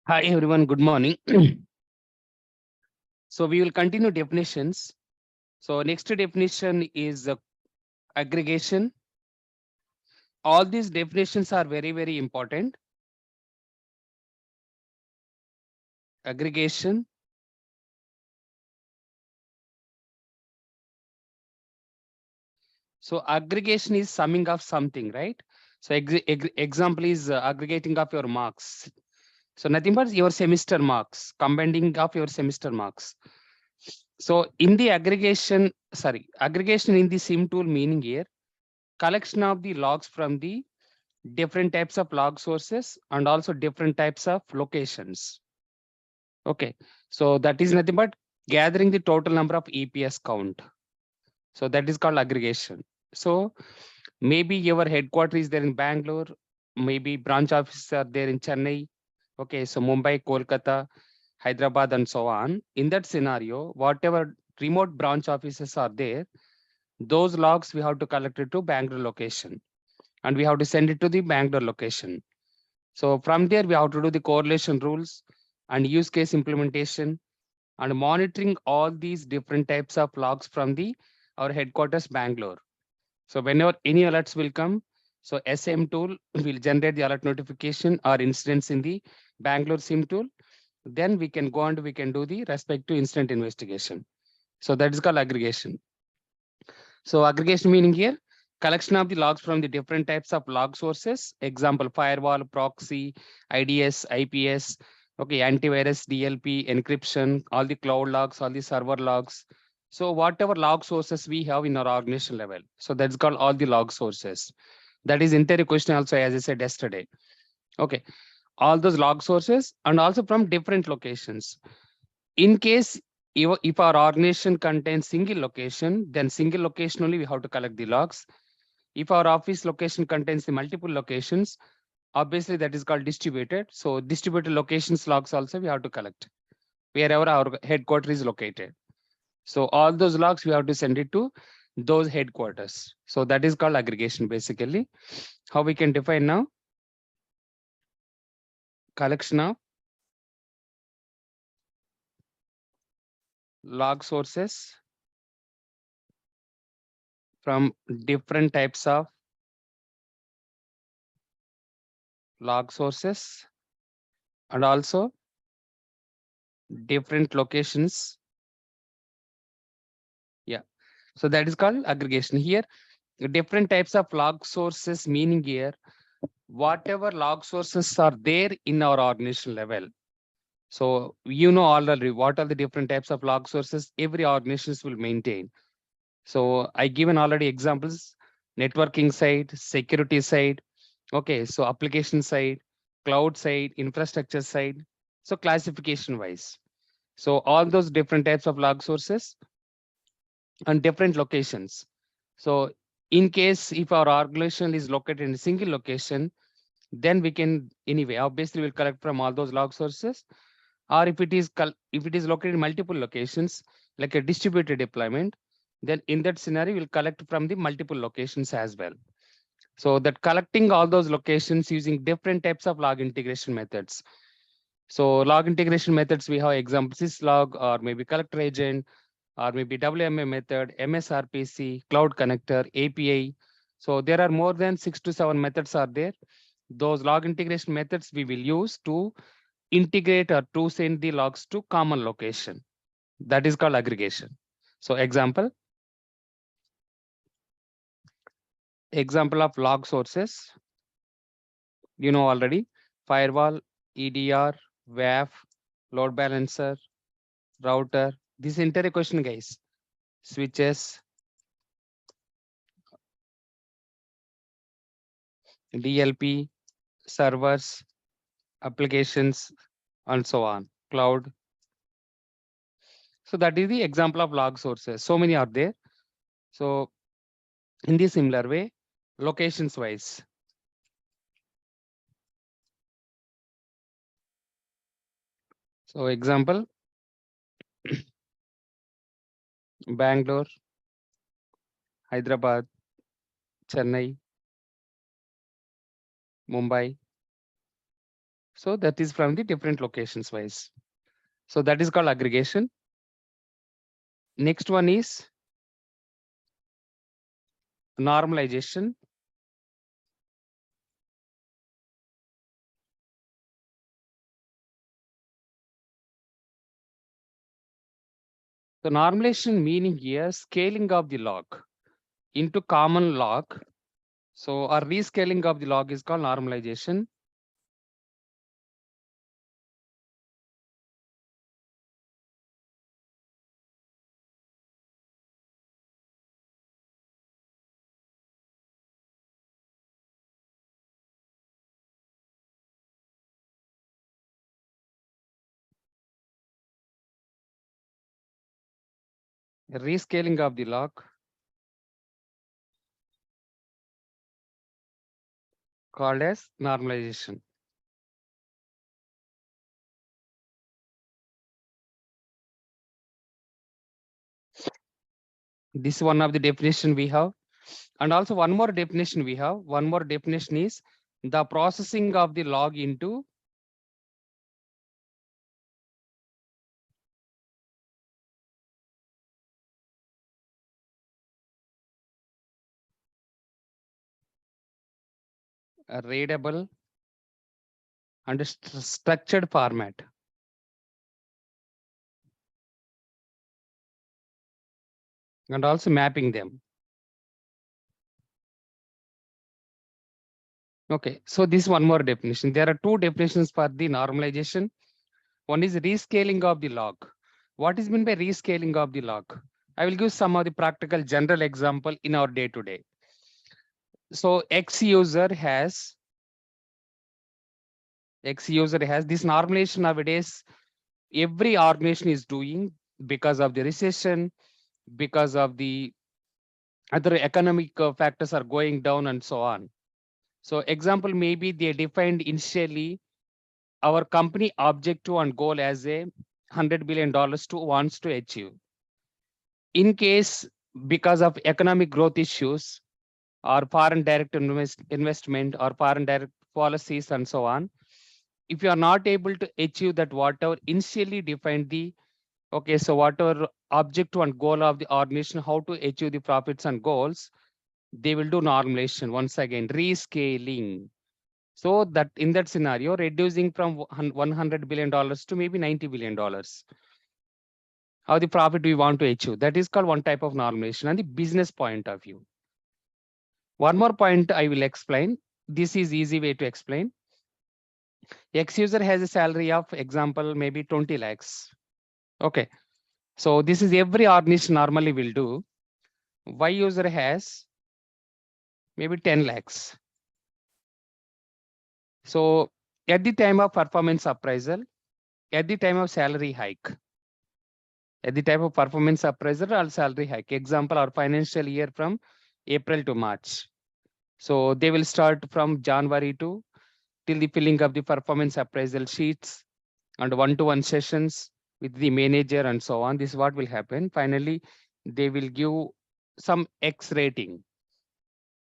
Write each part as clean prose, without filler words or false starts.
Hi everyone, good morning. So we will continue definitions. So next definition is aggregation. All these definitions are very important. Aggregation. So aggregation is summing of something, right? So example is aggregating of your marks. So nothing but your semester marks, combining of your semester marks. So in the aggregation in the SIEM tool meaning here, collection of the logs from the different types of log sources and also different types of locations. Okay, so that is nothing but gathering the total number of EPS count. So that is called aggregation. So maybe your headquarters is there in Bangalore, maybe branch offices are there in Chennai. Okay, so Mumbai, Kolkata, Hyderabad, and so on. In that scenario, whatever remote branch offices are there, those logs we have to collect it to Bangalore location and we have to send it to the Bangalore location. So from there, we have to do the correlation rules and use case implementation and monitoring all these different types of logs from the our headquarters Bangalore. So whenever any alerts will come, so SIEM tool will generate the alert notification or incidents in the Bangalore SIEM tool. Then we can go and we can do the respective incident investigation. So that is called aggregation. So aggregation meaning here, collection of the logs from the different types of log sources. Example, firewall, proxy, IDS, IPS, okay, antivirus, DLP, encryption, all the cloud logs, all the server logs. So whatever log sources we have in our organization level. So that's called all the log sources. That is entire question also, as I said yesterday. Okay, all those log sources and also from different locations. In case if our organization contains single location, then single location only we have to collect the logs. If our office location contains the multiple locations, obviously that is called distributed. So distributed locations logs also we have to collect wherever our headquarters is located. So all those logs we have to send it to those headquarters. So that is called aggregation basically. How we can define now? Collection of log sources from different types of log sources and also different locations. Yeah, so that is called aggregation. Here different types of log sources meaning here whatever log sources are there in our organization level. So you know already what are the different types of log sources every organization will maintain. So I given already examples: networking side, security side, okay, so application side, cloud side, infrastructure side. So classification wise, so all those different types of log sources and different locations. So in case if our organization is located in a single location, then we can anyway obviously will collect from all those log sources. Or if it is located in multiple locations, like a distributed deployment, then in that scenario we'll collect from the multiple locations as well. So that collecting all those locations using different types of log integration methods. So log integration methods we have examples is log or maybe collector agent or maybe WMA method, MSRPC, cloud connector, API. So there are more than 6 to 7 methods are there. Those log integration methods we will use to integrate or to send the logs to common location. That is called aggregation. So example of log sources, you know already: firewall, EDR, WAF, load balancer, router. This entire question, guys: switches, DLP, servers, applications, and so on, cloud. So that is the example of log sources. So many are there. So in the similar way, locations wise. So example, Bangalore, Hyderabad, Chennai, Mumbai, So that is from the different locations wise. So that is called aggregation. Next one is normalization. The normalization meaning here scaling of the log into common log. So our rescaling of the log is called normalization. Rescaling of the log called as normalization. This is one of the definition we have. And also one more definition we have. One more definition is the processing of the log into a readable and structured format. And also mapping them. Okay, so this one more definition. There are two definitions for the normalization. One is rescaling of the log. What is meant by rescaling of the log? I will give some of the practical general example in our day to day. So X user has this normalization nowadays. Every organization is doing because of the recession, because of the other economic factors are going down and so on. So example, maybe they defined initially our company objective and goal as a $100 billion to wants to achieve. In case because of economic growth issues or foreign direct investment or foreign direct policies and so on, if you are not able to achieve that whatever initially defined the okay, so whatever objective and goal of the organization, how to achieve the profits and goals, they will do normalization once again, rescaling. So that in that scenario, reducing from $100 billion to maybe $90 billion. How the profit we want to achieve. That is called one type of normalization and the business point of view. One more point I will explain. This is easy way to explain. X user has a salary of example, maybe 20 lakhs. Okay. So this is every organization normally will do. Y user has maybe 10 lakhs. So at the time of performance appraisal, at the time of salary hike, at the time of performance appraisal or salary hike, example, our financial year from April to March. So they will start from January to till the filling of the performance appraisal sheets and one-to-one sessions with the manager and so on. This is what will happen. Finally, they will give some X rating.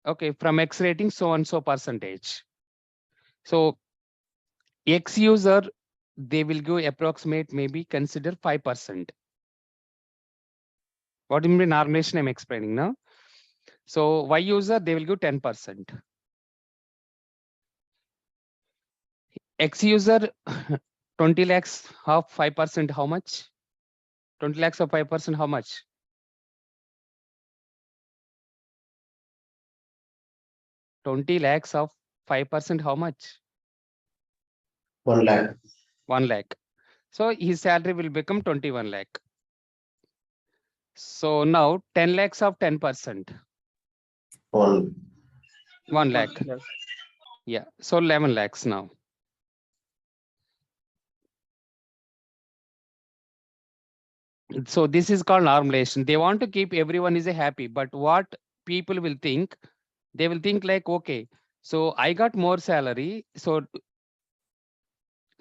Okay, from X rating, so and so percentage. So X user, they will give approximate, maybe consider 5%. What do you mean normalization I'm explaining now? So Y user, they will give 10%. X user, 20 lakhs, half 5%, how much? 20 lakhs of 5%, how much? 20 lakhs of 5%, how much? 1 lakh. 1 lakh. So his salary will become 21 lakh. So now 10 lakhs of 10%. 1. 1 lakh. Yeah. So 11 lakhs now. So this is called normalization. They want to keep everyone is happy, but what people will think, they will think like, okay, so I got more salary. So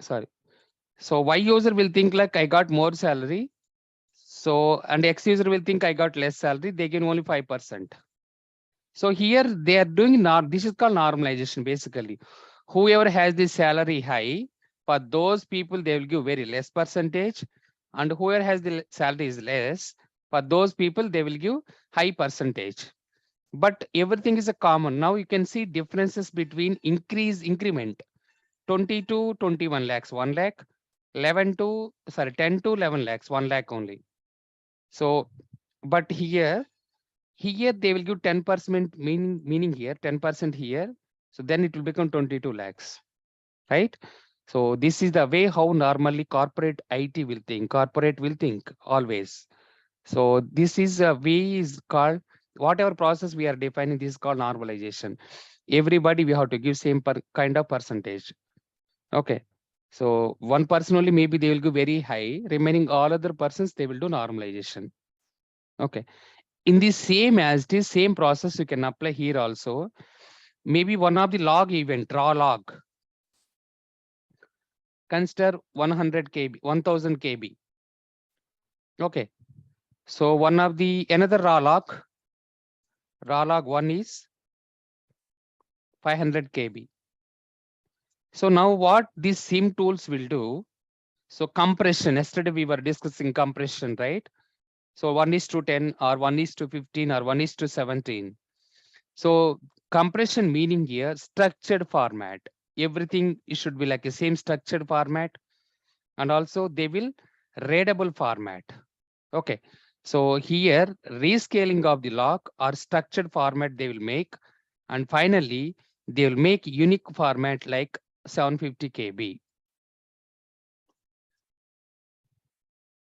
sorry. So Y user will think like I got more salary. So and X user will think I got less salary. They get only 5%. So here they are doing this is called normalization basically. Whoever has the salary high, for those people, they will give very less percentage. And whoever has the salary is less, for those people, they will give high percentage. But everything is a common. Now you can see differences between increment 20 to 21 lakhs, 1 lakh, 10 to 11 lakhs, 1 lakh only. So, but here they will give 10% meaning here, 10% here. So then it will become 22 lakhs, right? So this is the way how normally corporate IT will think, corporate will think always. So this is a way is called, whatever process we are defining, this is called normalization. Everybody we have to give same kind of percentage. Okay. So one person only maybe they will go very high, remaining all other persons they will do normalization. Okay. In the same as this same process you can apply here also. Maybe one of the log event, raw log. Consider 100 KB, 1000 KB. Okay. So one of the another raw log one is 500 KB. So now what these SIEM tools will do, so compression, yesterday we were discussing compression, right? So 1:10 or 1:15 or 1:17. So compression meaning here structured format. Everything it should be like a same structured format, and also they will readable format. Okay. So here rescaling of the log or structured format they will make, and finally they will make unique format like 750 KB.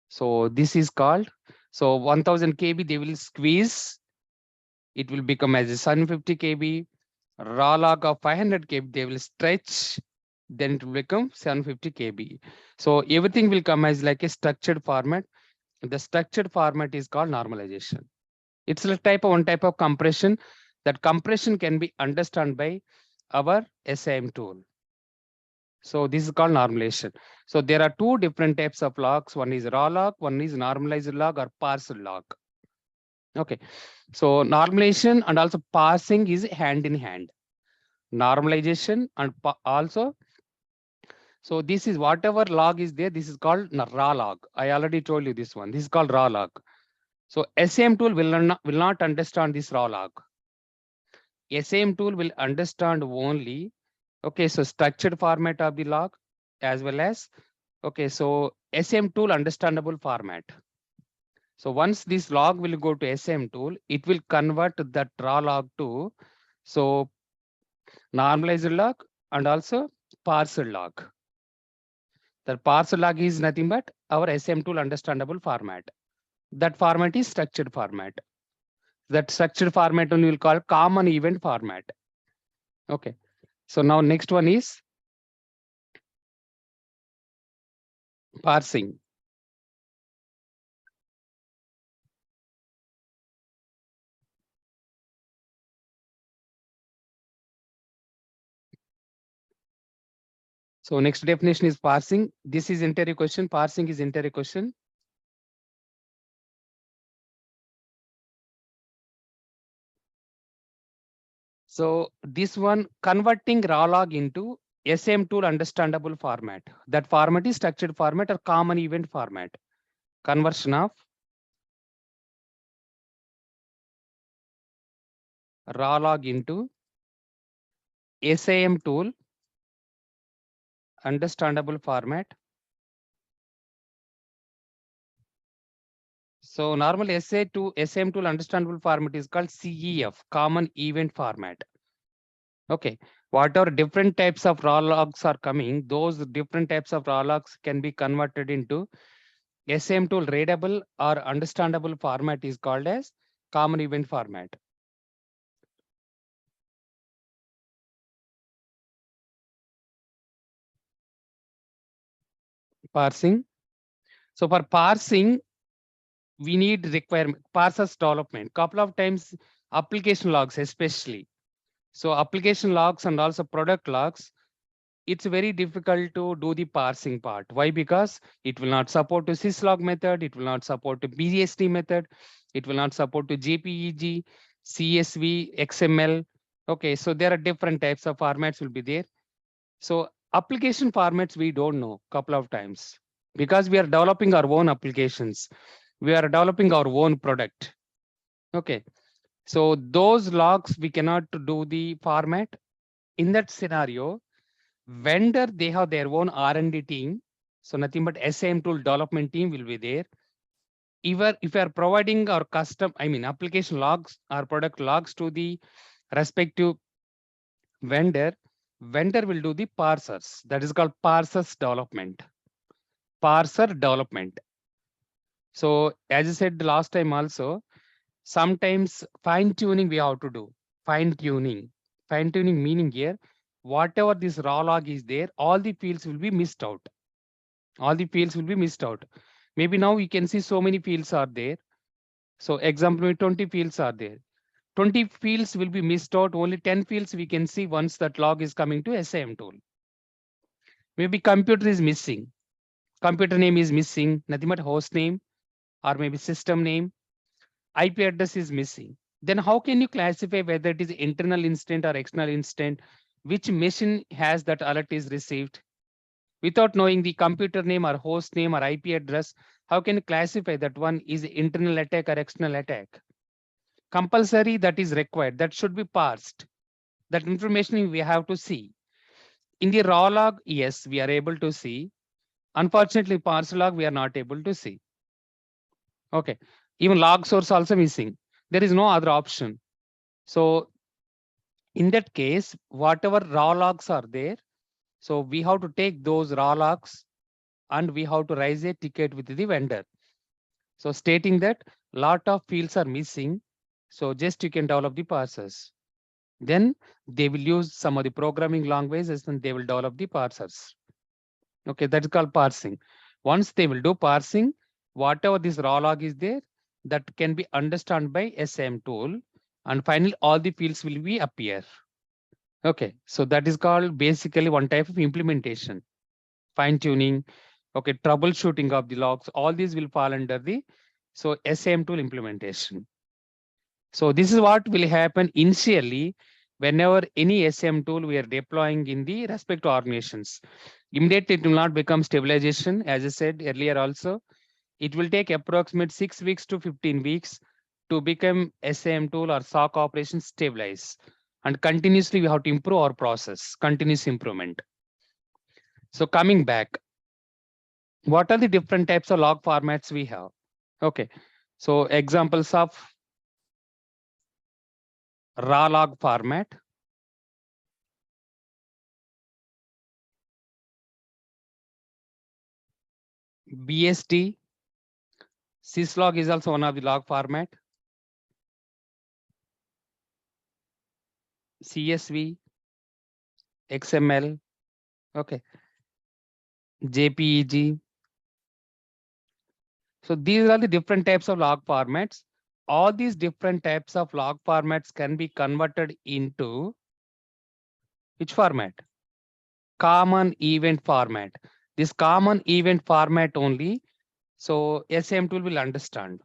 So this is called, so 1000 KB they will squeeze, it will become as a 750 KB. Raw log of 500 KB they will stretch, then it will become 750 KB. So everything will come as like a structured format. The structured format is called normalization. It's a one type of compression. That compression can be understood by our SIEM tool. So this is called normalization. So there are two different types of logs. One is raw log, one is normalized log or parsed log. Okay. So normalization and also parsing is hand in hand. Normalization and also, so this is whatever log is there, this is called raw log. I already told you this one. This is called raw log. So SIEM tool will not understand this raw log. SIEM tool will understand only, okay, so structured format of the log as well as, okay, so SIEM tool understandable format. So once this log will go to SIEM tool, it will convert that raw log to, so normalized log and also parsed log. The parsed log is nothing but our SIEM tool understandable format. That format is structured format. That structured format only will call common event format. Okay. So now next one is parsing. So next definition is parsing. This is entire question. Parsing is entire question. So this one converting raw log into SIEM tool understandable format. That format is structured format or common event format. Conversion of raw log into SIEM tool understandable format. So normal SIEM tool understandable format is called CEF, common event format. Okay, whatever different types of raw logs are coming, those different types of raw logs can be converted into SIEM tool readable or understandable format is called as common event format. Parsing. So for parsing, we need requirement parsers development. Couple of times application logs especially. So application logs and also product logs, it's very difficult to do the parsing part. Why? Because it will not support to syslog method, it will not support to BSD method, it will not support to JPEG, CSV, XML. Okay, so there are different types of formats will be there. So application formats we don't know couple of times because we are developing our own applications. We are developing our own product. Okay. So those logs we cannot do the format. In that scenario, vendor they have their own R&D team. So nothing but SIEM tool development team will be there. Even if we are providing our custom, application logs, our product logs to the respective vendor, vendor will do the parsers. That is called parsers development. Parser development. So as I said the last time also, sometimes fine tuning we have to do. Fine tuning. Fine tuning meaning here, whatever this raw log is there, all the fields will be missed out. All the fields will be missed out. Maybe now you can see so many fields are there. So example, 20 fields are there. 20 fields will be missed out. Only 10 fields we can see once that log is coming to SIM tool. Maybe computer is missing. Computer name is missing. Nothing but host name or maybe system name. IP address is missing. Then how can you classify whether it is internal instance or external instance? Which machine has that alert is received? Without knowing the computer name or host name or IP address, how can you classify that one is internal attack or external attack? Compulsory that is required, that should be parsed. That information we have to see. In the raw log, yes, we are able to see. Unfortunately, parse log, we are not able to see. Okay. Even log source also missing. There is no other option. So in that case, whatever raw logs are there, so we have to take those raw logs and we have to raise a ticket with the vendor. So stating that lot of fields are missing. So just you can develop the parsers. Then they will use some of the programming languages and they will develop the parsers. Okay, that is called parsing. Once they will do parsing, whatever this raw log is there, that can be understood by SIM tool. And finally, all the fields will be appear. Okay, so that is called basically one type of implementation. Fine tuning, okay, troubleshooting of the logs, all these will fall under the SIM tool implementation. So this is what will happen initially whenever any SIM tool we are deploying in the respective organizations. Immediately it will not become stabilization. As I said earlier also, it will take approximate 6 weeks to 15 weeks to become SIM tool or SOC operation stabilize. And continuously we have to improve our process, continuous improvement. So coming back, what are the different types of log formats we have? Okay, so examples of raw log format. BST, syslog is also one of the log format. CSV, XML, okay, JPEG. So these are the different types of log formats. All these different types of log formats can be converted into which format? Common event format. This common event format only, so SIM tool will understand.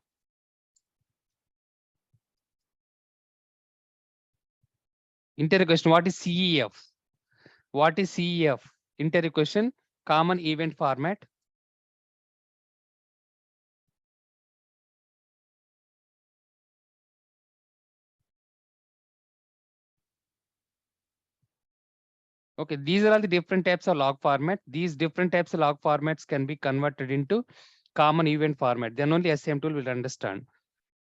Interrogation, what is CEF? What is CEF? Interrogation, common event format. Okay, these are all the different types of log format. These different types of log formats can be converted into common event format. Then only SIM tool will understand.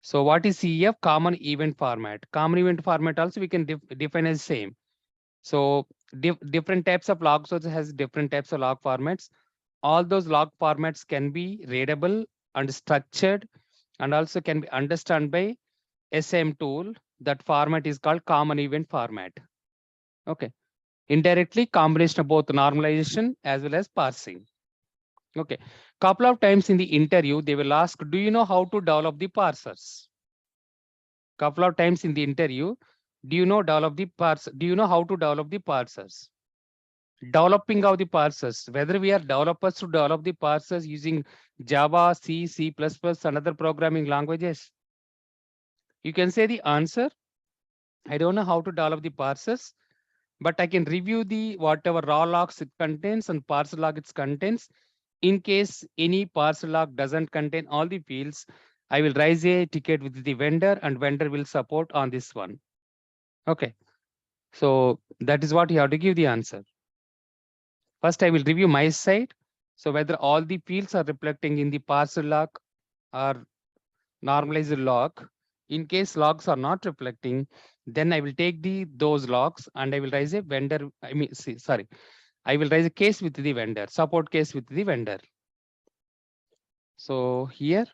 So what is CEF? Common event format. Common event format also we can define as same. So different types of log sources has different types of log formats. All those log formats can be readable and structured and also can be understood by SIM tool. That format is called common event format. Okay. Indirectly combination of both normalization as well as parsing. Okay. Couple of times in the interview, they will ask, do you know how to develop the parsers? Couple of times in the interview, do you know develop the parser? Do you know how to develop the parsers? Developing of the parsers, whether we are developers to develop the parsers using Java, C, C++, and other programming languages. You can say the answer, I don't know how to develop the parsers, but I can review the whatever raw logs it contains and parser log it contains. In case any parser log doesn't contain all the fields, I will raise a ticket with the vendor and vendor will support on this one. Okay. So that is what you have to give the answer. First, I will review my side. So whether all the fields are reflecting in the parser log or normalized log. In case logs are not reflecting, then I will take those logs and I will raise a vendor. I will raise a case with the vendor, support case with the vendor. So here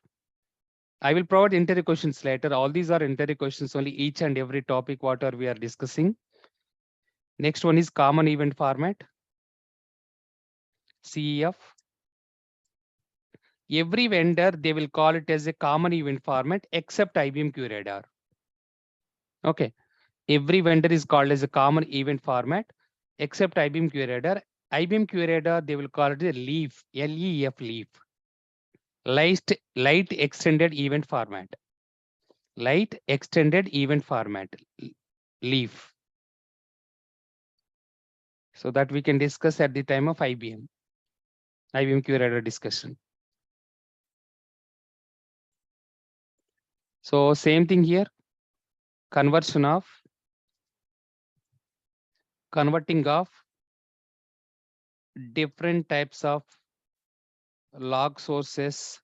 I will provide interview questions later. All these are interview questions, only each and every topic whatever we are discussing. Next one is common event format, CEF. Every vendor, they will call it as a common event format except IBM QRadar. Okay. Every vendor is called as a common event format except IBM QRadar. IBM QRadar, they will call it a LEAF, LEF, LEAF. Light extended event format. Light extended event format, LEAF. So that we can discuss at the time of IBM QRadar discussion. So same thing here, converting of different types of log sources,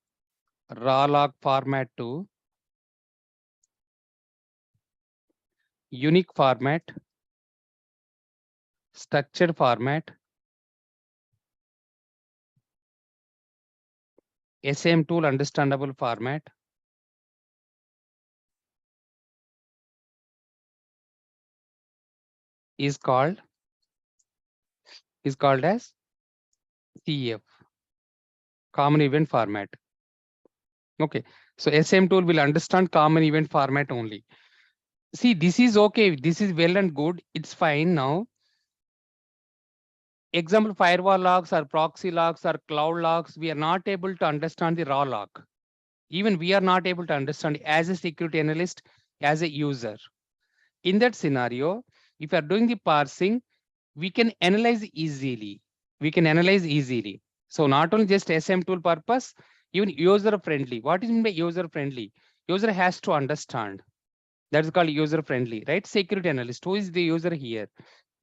raw log format to unique format, structured format, SIEM tool understandable format is called as CEF, common event format. Okay, so SIEM tool will understand common event format only. See, this is okay. This is well and good. It's fine now. Example, firewall logs or proxy logs or cloud logs, we are not able to understand the raw log. Even we are not able to understand as a security analyst, as a user. In that scenario, if you are doing the parsing, we can analyze easily. So not only just SIEM tool purpose, even user friendly. What is meant by user friendly? User has to understand. That's called user friendly, right? Security analyst. Who is the user here?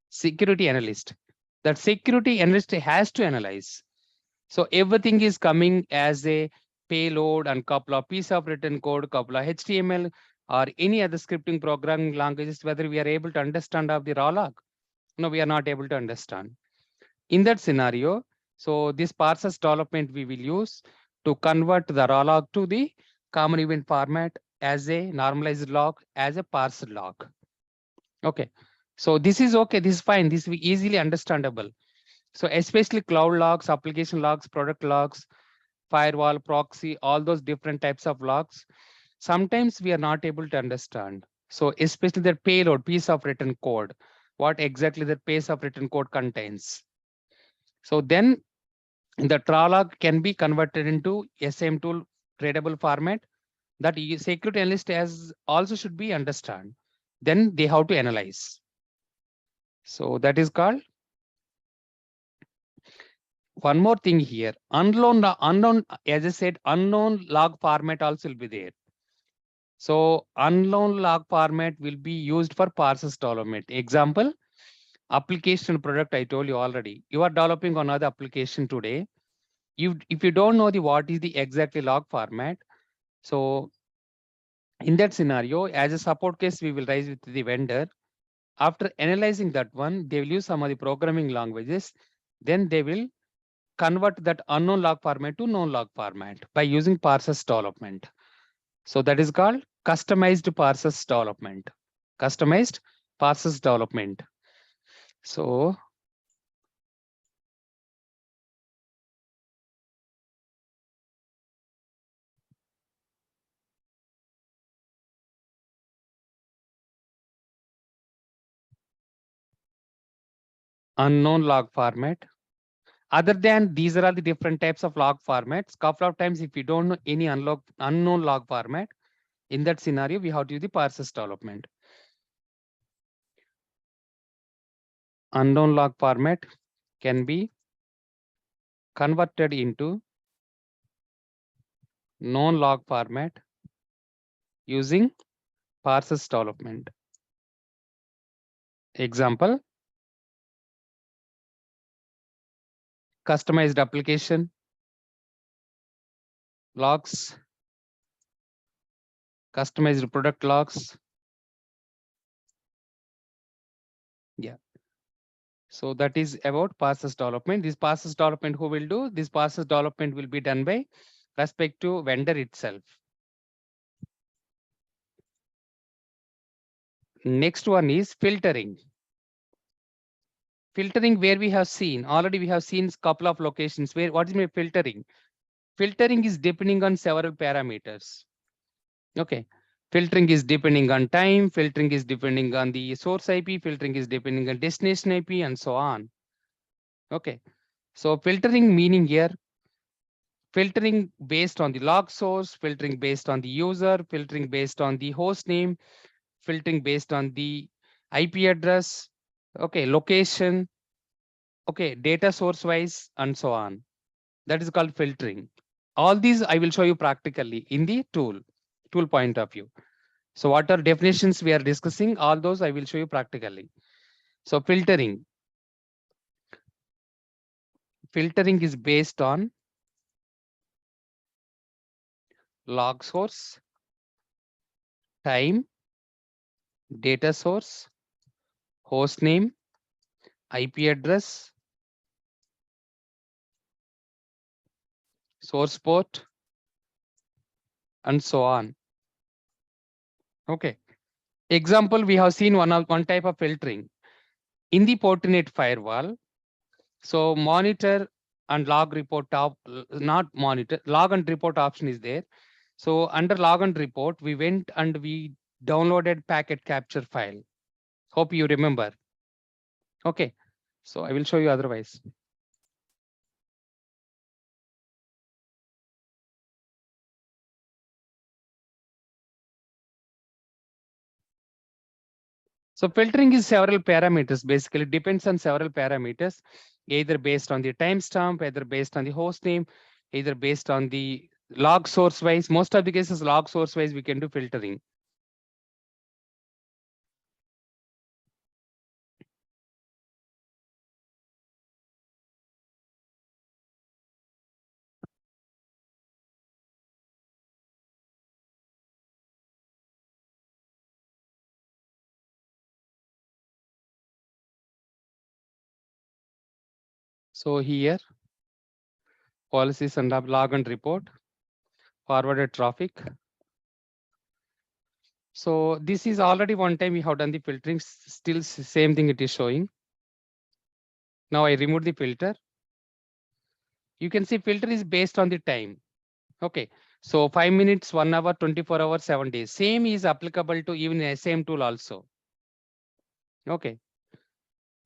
Security analyst. That security analyst has to analyze. So everything is coming as a payload and couple of piece of written code, couple of HTML or any other scripting programming languages, whether we are able to understand of the raw log. No, we are not able to understand. In that scenario, so this parsers development we will use to convert the raw log to the common event format as a normalized log, as a parsed log. Okay, so this is okay, this is fine, this is easily understandable. So especially cloud logs, application logs, product logs, firewall, proxy, all those different types of logs, sometimes we are not able to understand. So especially the payload, piece of written code, what exactly the piece of written code contains. So then the raw log can be converted into SIEM tool tradable format that security analyst has also should be understand. Then they have to analyze. So that is called. One more thing here, unknown, as I said, unknown log format also will be there. So unknown log format will be used for parsers development. Example, application product, I told you already. You are developing another application today. If you don't know what is the exactly log format, so in that scenario, as a support case, we will raise with the vendor. After analyzing that one, they will use some of the programming languages. Then they will convert that unknown log format to known log format by using parsers development. So that is called customized parsers development. Customized parsers development. So unknown log format. Other than these are all the different types of log formats. Couple of times, if you don't know any unknown log format, in that scenario, we have to use the parsers development. unknown log format can be converted into known log format using parsers development. Example, customized application logs, customized product logs. Yeah. So that is about parsers development. This parsers development, who will do? This parsers development will be done by respect to vendor itself. Next one is filtering. Filtering, where we have seen already, we have seen couple of locations where what is my filtering? Filtering is depending on several parameters. Okay. Filtering is depending on time, filtering is depending on the source IP, filtering is depending on destination IP, and so on. Okay. So filtering meaning here, filtering based on the log source, filtering based on the user, filtering based on the host name, filtering based on the IP address, okay, location, okay, data source wise, and so on. That is called filtering. All these I will show you practically in the tool point of view. So what are definitions we are discussing? All those I will show you practically. So filtering is based on log source, time, data source, host name, IP address, source port, and so on. Okay. Example, we have seen one type of filtering in the Fortinet firewall. So monitor and log report not monitor, log and report option is there. So under log and report, we went and we downloaded packet capture file. Hope you remember. Okay. So I will show you otherwise. So filtering is several parameters, basically depends on several parameters, either based on the timestamp, either based on the host name, either based on the log source wise. Most of the cases log source wise, we can do filtering. So here, policies and log and report, forwarded traffic. So this is already one time we have done the filtering, still same thing it is showing. Now I remove the filter. You can see filter is based on the time. Okay. So 5 minutes, 1 hour, 24 hours, 7 days. Same is applicable to even same tool also. Okay.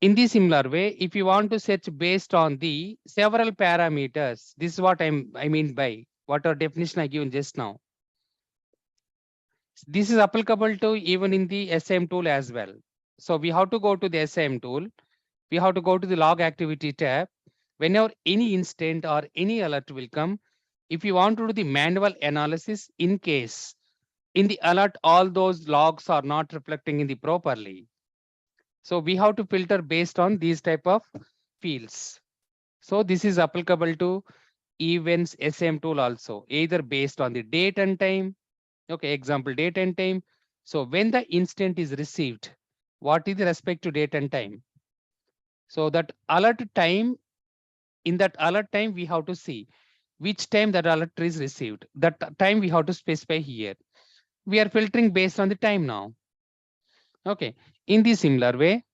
In the similar way, if you want to search based on the several parameters, this is what I mean by what our definition I given just now. This is applicable to even in the SIEM tool as well. So we have to go to the SIEM tool. We have to go to the log activity tab. Whenever any instant or any alert will come, if you want to do the manual analysis in case in the alert, all those logs are not reflecting in the properly. So we have to filter based on these type of fields. So this is applicable to events SIEM tool also, either based on the date and time. Okay, example, date and time. So when the instant is received, what is the respect to date and time? So that alert time, in that alert time, we have to see which time that alert is received. That time we have to specify here. We are filtering based on the time now. Okay, in the similar way.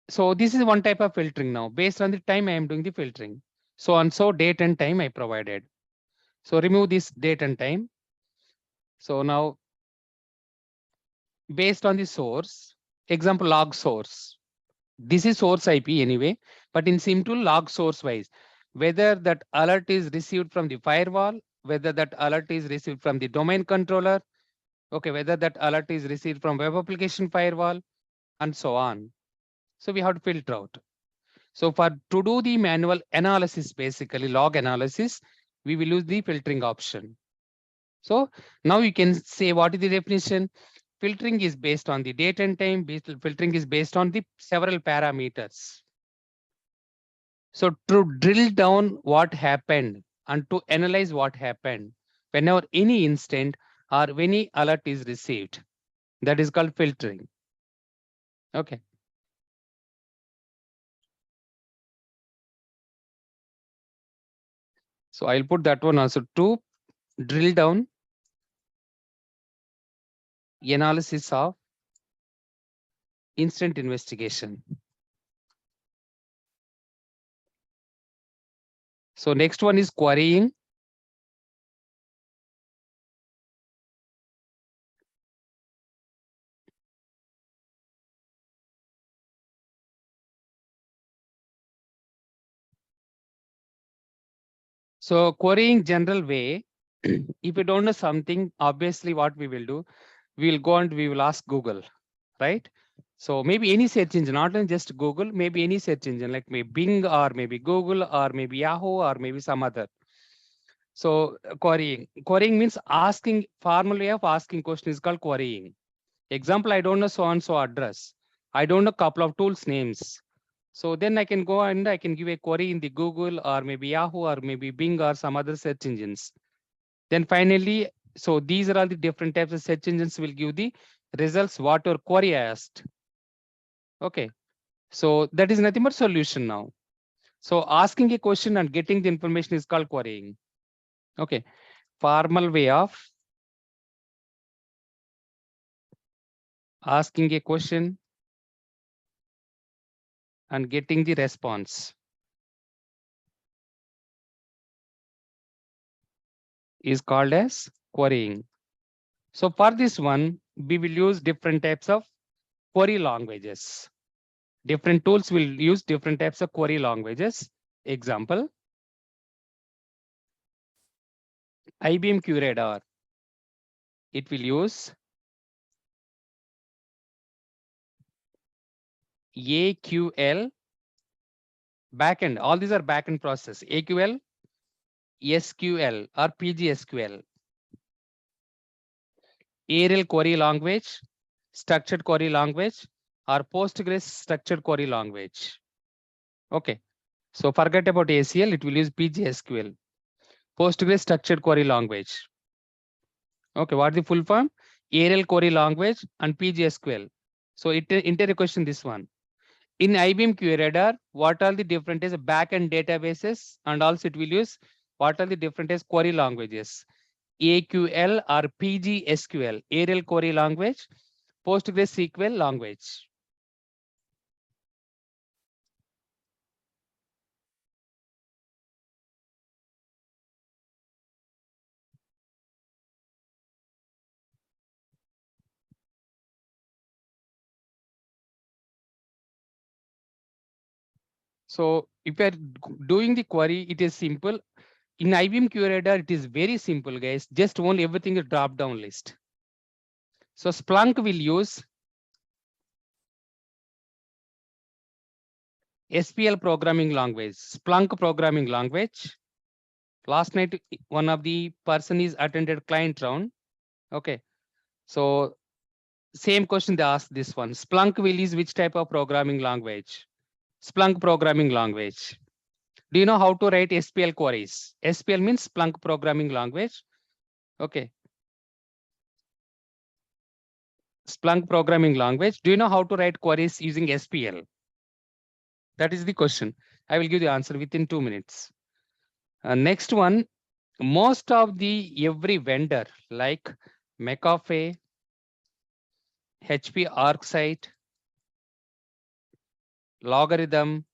So this is one type of filtering now. Based on the time I am doing the filtering. So and so date and time I provided. So remove this date and time. So now based on the source, example log source. This is source IP anyway, but in SIEM tool log source wise, whether that alert is received from the firewall, whether that alert is received from the domain controller, okay, whether that alert is received from web application firewall, and so on. So we have to filter out. So to do the manual analysis, basically log analysis, we will use the filtering option. So now you can say what is the definition. Filtering is based on the date and time. Filtering is based on the several parameters. So to drill down what happened and to analyze what happened whenever any instant or any alert is received, that is called filtering. Okay. So I'll put that one also. To drill down analysis of instant investigation. So next one is querying. So querying general way, if you don't know something, obviously what we will do, we will go and we will ask Google, right? So maybe any search engine, not only just Google, maybe any search engine like maybe Bing or maybe Google or maybe Yahoo or maybe some other. So querying means asking, formal way of asking question is called querying. Example, I don't know so-and-so address. I don't know couple of tools names. So then I can go and I can give a query in the Google or maybe Yahoo or maybe Bing or some other search engines. Then finally, so these are all the different types of search engines will give the results what your query asked. Okay, so that is nothing but solution now. So asking a question and getting the information is called querying. Okay, formal way of asking a question and getting the response is called as querying. So for this one, we will use different types of query languages. Different tools will use different types of query languages. Example, IBM QRadar. It will use AQL backend. All these are backend process. AQL, SQL or PGSQL. ARL query language, structured query language, or Postgres structured query language. Okay. So forget about ACL, it will use PGSQL. Postgres structured query language. Okay, what is the full form? ARL query language and PGSQL. So enter a question this one. In IBM QRadar, what are the different as backend databases, and also it will use what are the different as query languages? AQL or PGSQL, ARL query language, PostgreSQL language. So if you are doing the query, it is simple. In IBM QRadar, it is very simple, guys. Just only everything is drop-down list. So Splunk will use SPL programming language, Splunk programming language. Last night, one of the person is attended client round. Okay. So same question they asked this one. Splunk will use which type of programming language? Splunk programming language. Do you know how to write SPL queries? SPL means Splunk programming language. Okay. Splunk programming language. Do you know how to write queries using SPL? That is the question. I will give the answer within 2 minutes. Next one, most of the every vendor like McAfee, HP ArcSight, Logarithm,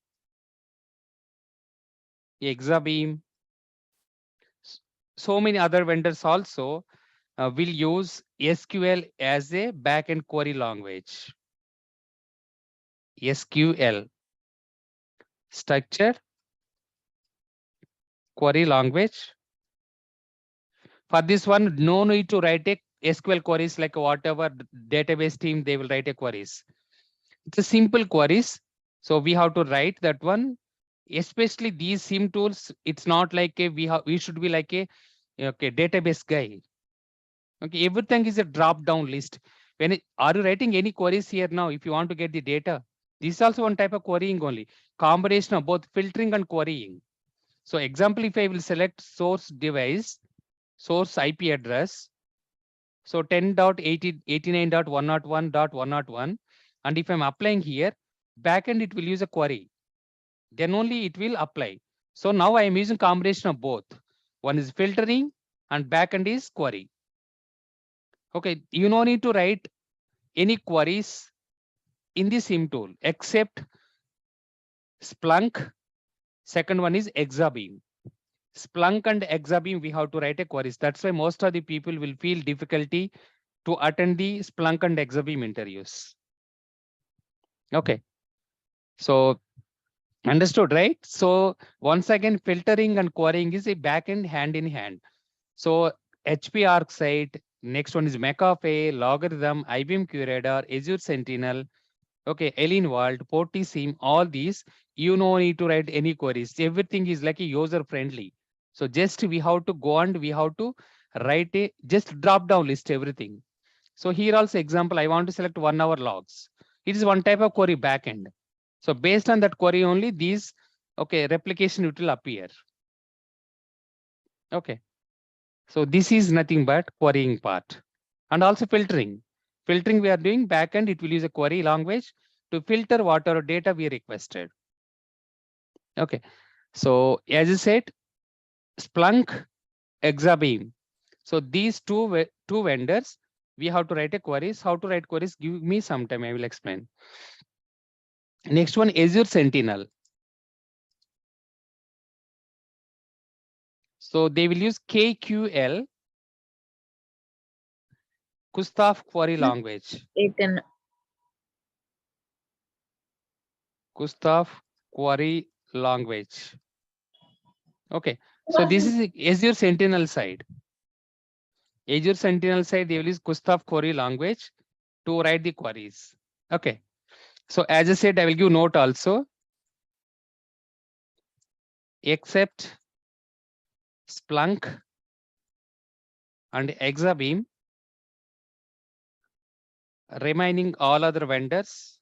Exabeam, so many other vendors also will use SQL as a backend query language. SQL, structured query language. For this one, no need to write a SQL queries like whatever database team they will write a queries. It's a simple queries. So we have to write that one, especially these SIEM tools. It's not like we should be like a database guy. Okay, everything is a drop down list. Are you writing any queries here now? If you want to get the data, this is also one type of querying only. Combination of both filtering and querying. So example, if I will select source device, source IP address, so 10.89.101.101, and if I'm applying here, backend it will use a query. Then only it will apply. So now I am using combination of both. One is filtering and backend is query. Okay, you no need to write any queries in the SIEM tool except Splunk. Second one is Exabeam. Splunk and Exabeam, we have to write a queries. That's why most of the people will feel difficulty to attend the Splunk and Exabeam interviews. Okay, so understood, right? So once again, filtering and querying is a backend hand in hand. So HP ArcSight, next one is McAfee, Logarithm, IBM Curator, Azure Sentinel, okay, Alien Vault, PortSIEM, all these, you no need to write any queries. Everything is like a user friendly. So just we have to go and we have to write a just drop down list everything. So here also example, I want to select 1 hour logs. It is one type of query backend. So based on that query only, these replication it will appear. Okay. So this is nothing but querying part. And also filtering. Filtering we are doing backend, it will use a query language to filter whatever data we requested. Okay. So as I said, Splunk, Exabeam. So these two vendors, we have to write a queries. How to write queries? Give me some time, I will explain. Next one, Azure Sentinel. So they will use KQL, Gustav Query Language. Gustav Query Language. Okay, so this is Azure Sentinel side. Azure Sentinel side, they will use Gustav Query Language to write the queries. Okay, so as I said, I will give note also. Except Splunk and Exabeam, remaining all other vendors,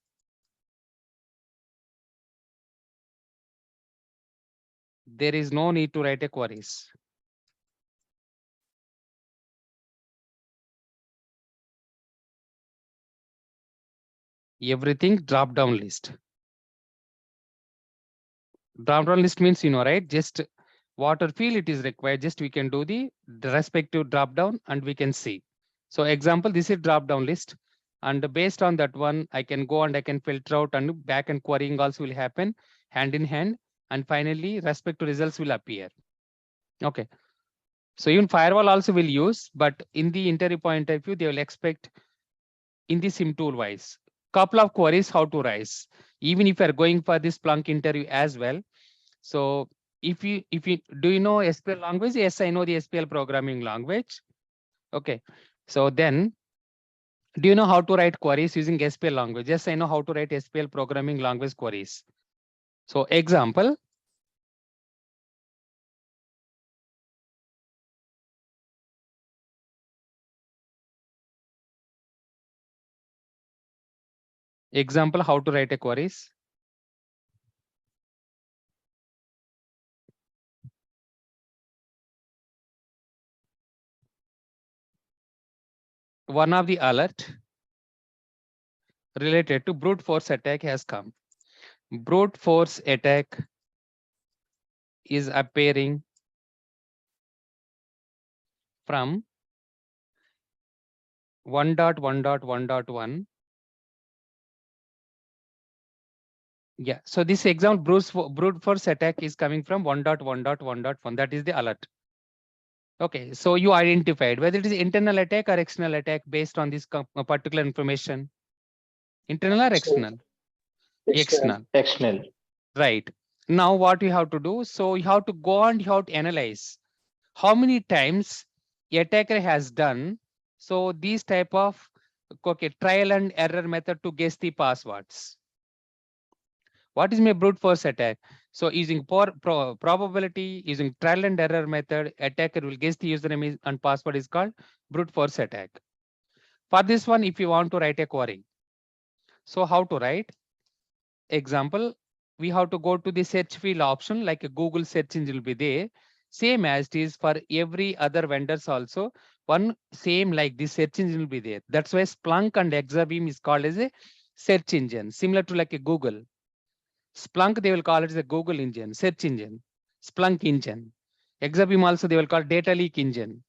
there is no need to write a queries. Everything drop down list. Drop down list means, right? Just water field it is required. Just we can do the respective drop down and we can see. So example, this is drop down list. And based on that one, I can go and I can filter out and back and querying also will happen hand in hand. And finally, respective results will appear. Okay. So even firewall also will use, but in the interview point of view, they will expect in the SIM tool wise, couple of queries how to rise, even if you are going for this Splunk interview as well. So if you do you know SPL language? Yes, I know the SPL programming language. Okay. So then do you know how to write queries using SPL language? Yes, I know how to write SPL programming language queries. So example, how to write a queries. One of the alert related to brute force attack has come. Brute force attack is appearing from 1.1.1.1. Yeah, so this example brute force attack is coming from 1.1.1.1. That is the alert. Okay, so you identified whether it is internal attack or external attack based on this particular information. Internal or external? External. External. Right. Now what you have to do? So you have to go and you have to analyze how many times the attacker has done. So these type of trial and error method to guess the passwords. What is my brute force attack? So using probability, using trial and error method, attacker will guess the username and password is called brute force attack. For this one, if you want to write a query, so how to write? Example, we have to go to the search field option, like a Google search engine will be there. Same as it is for every other vendors also. One same like this search engine will be there. That's why Splunk and Exabeam is called as a search engine, similar to like a Google. Splunk, they will call it as a Google engine, search engine, Splunk engine. Exabeam also they will call data leak engine.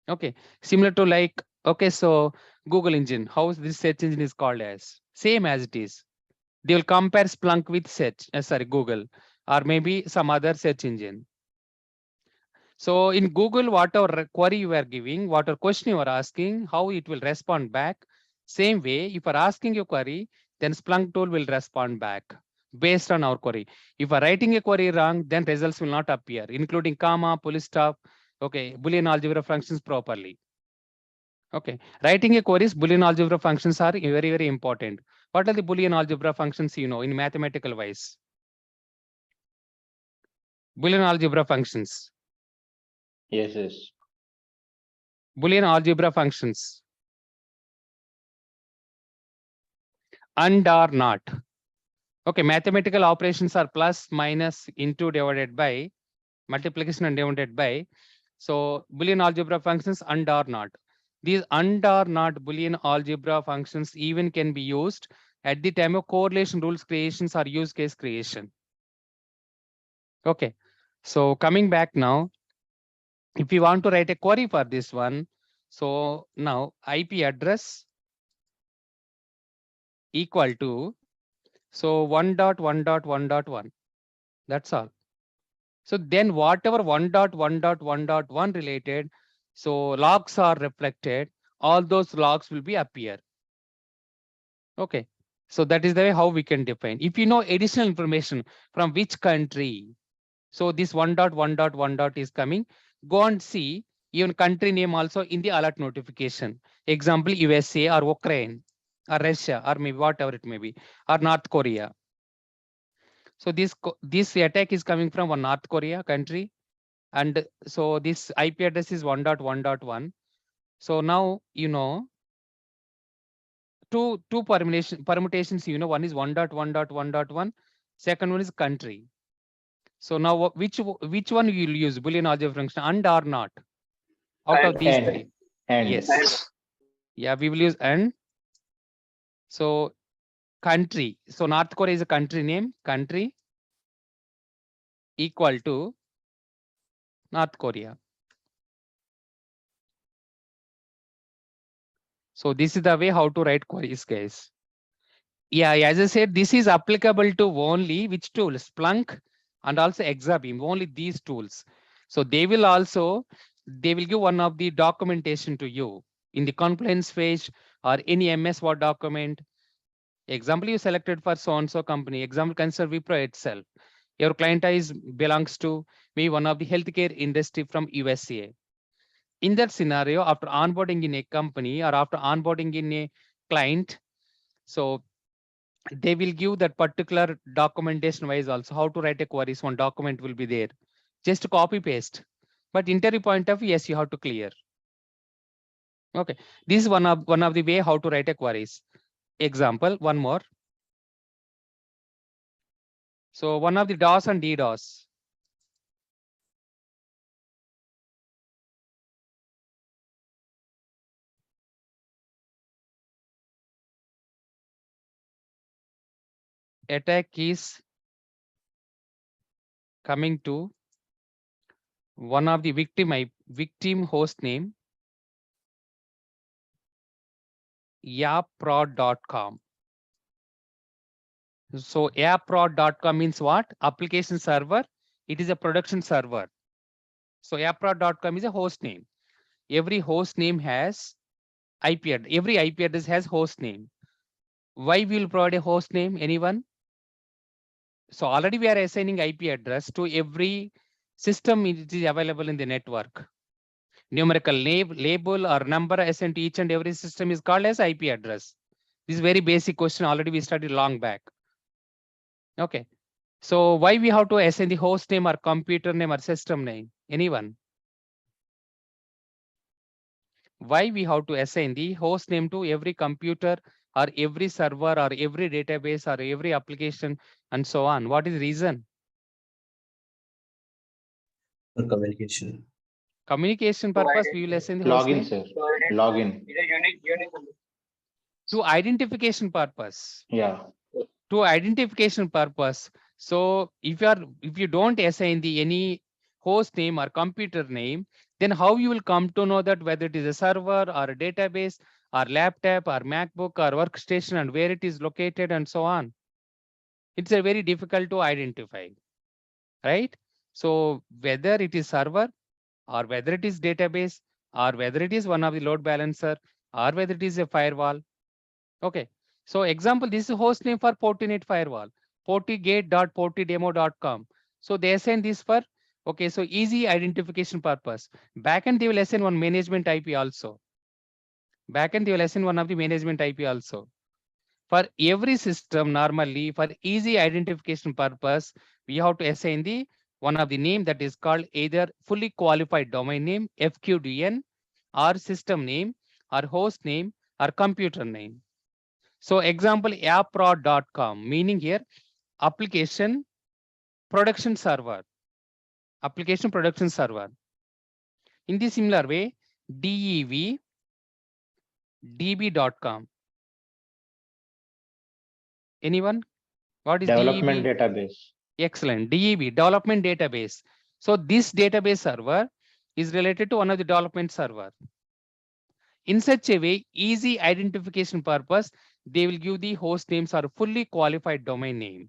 Okay, similar to like, okay, so Google engine, how this search engine is called as? Same as it is. They will compare Splunk with Google, or maybe some other search engine. So in Google, whatever query you are giving, whatever question you are asking, how it will respond back. Same way, if you are asking a query, then Splunk tool will respond back based on our query. If you are writing a query wrong, then results will not appear, including comma, full stop, okay, Boolean algebra functions properly. Okay, writing a queries, Boolean algebra functions are very, very important. What are the Boolean algebra functions, you know, in mathematical wise? Boolean algebra functions. Yes, yes. Boolean algebra functions. And or not. Okay, mathematical operations are plus, minus, into, divided by, multiplication and divided by. So Boolean algebra functions and or not. These and or not Boolean algebra functions even can be used at the time of correlation rules creations or use case creation. Okay, so coming back now, if you want to write a query for this one, so now IP address equal to, so 1.1.1.1. That's all. So then whatever 1.1.1.1 related, so logs are reflected, all those logs will be appear. Okay. So that is the way how we can define. If you know additional information from which country, so this 1.1.1. is coming, go and see even country name also in the alert notification. Example, USA or Ukraine or Russia or maybe whatever it may be, or North Korea. So this attack is coming from one North Korea country. And so this IP address is 1.1.1. So now, you know, two permutations, you know, one is 1.1.1.1. Second one is country. So now which one you will use Boolean algebra function and or not? Out of these three. And Yes. Yeah, we will use and. So country. So North Korea is a country name. Country equal to North Korea. So this is the way how to write queries, guys. Yeah, as I said, this is applicable to only which tools? Splunk and also Exabeam, only these tools. So they will give one of the documentation to you in the compliance page or any MS Word document. Example, you selected for so-and-so company. Example, consider Wipro itself. Your client belongs to maybe one of the healthcare industry from USA. In that scenario, after onboarding in a company or after onboarding in a client, so they will give that particular documentation wise also how to write a queries. One document will be there. Just copy paste. But interview point of view, yes, you have to clear. Okay, this is one of the way how to write a queries. Example, one more. So one of the DOS and DDoS. Attack is coming to one of the victim host name yapprod.com. So yapprod.com means what? Application server. It is a production server. So yapprod.com is a host name. Every host name has IP address. Every IP address has host name. Why we will provide a host name? Anyone? So already we are assigning IP address to every system which is available in the network. Numerical label or number assigned to each and every system is called as IP address. This is very basic question. Already we studied long back. Okay. So why we have to assign the host name or computer name or system name? Anyone? Why we have to assign the host name to every computer or every server or every database or every application and so on? What is the reason? For communication. Communication purpose, we will assign the host Login, name. sir. Login. To identification purpose. Yeah. To identification purpose. So if you don't assign the any host name or computer name, then how you will come to know that whether it is a server or a database or laptop or MacBook or workstation and where it is located and so on. It's a very difficult to identify, right? So whether it is server or whether it is database or whether it is one of the load balancer or whether it is a firewall. Okay. So example, this is host name for Fortinet firewall, fortigate.fortidemo.com. So they assign this for, okay, so easy identification purpose. Backend, they will assign one management IP also. Backend, they will assign one of the management IP also. For every system, normally for easy identification purpose, we have to assign the one of the name that is called either fully qualified domain name, FQDN, or system name, or host name, or computer name. So example, approd.com, meaning here application production server. Application production server. In the similar way, devdb.com. Anyone? What is Development DEB? database. Excellent. DEB, development database. So this database server is related to one of the development server. In such a way, easy identification purpose, they will give the host names or fully qualified domain name.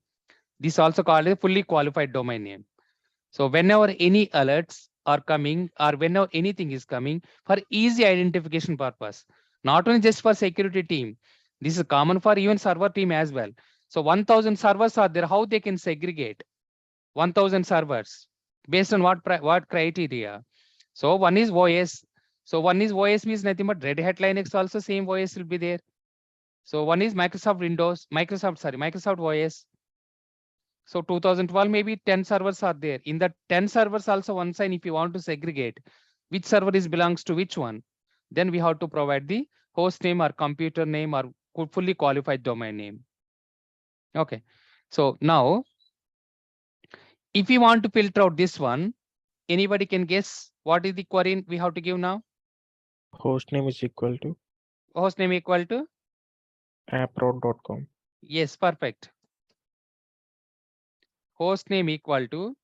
This also called a fully qualified domain name. So whenever any alerts are coming or whenever anything is coming for easy identification purpose, not only just for security team, this is common for even server team as well. So 1000 servers are there, how they can segregate 1000 servers based on what criteria? So one is OS. So one is OS means nothing but Red Hat Linux also same OS will be there. So one is Microsoft Windows, Microsoft OS. So 2012, maybe 10 servers are there. In the 10 servers also one sign, if you want to segregate which server is belongs to which one, then we have to provide the host name or computer name or fully qualified domain name. Okay. So now, if you want to filter out this one, anybody can guess what is the query we have to give now? Host name is equal to Host name equal to? approd.com. Yes, perfect. Host name equal to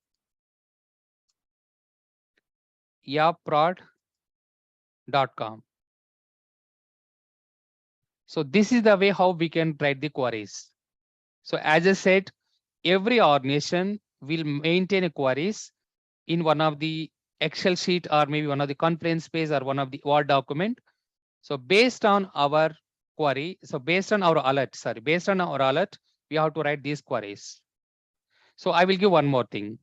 yapprod.com. So this is the way how we can write the queries. So as I said, every organization will maintain a queries in one of the Excel sheet or maybe one of the conference page or one of the Word document. So based on our query, so based on our alert, we have to write these queries. So I will give one more thing.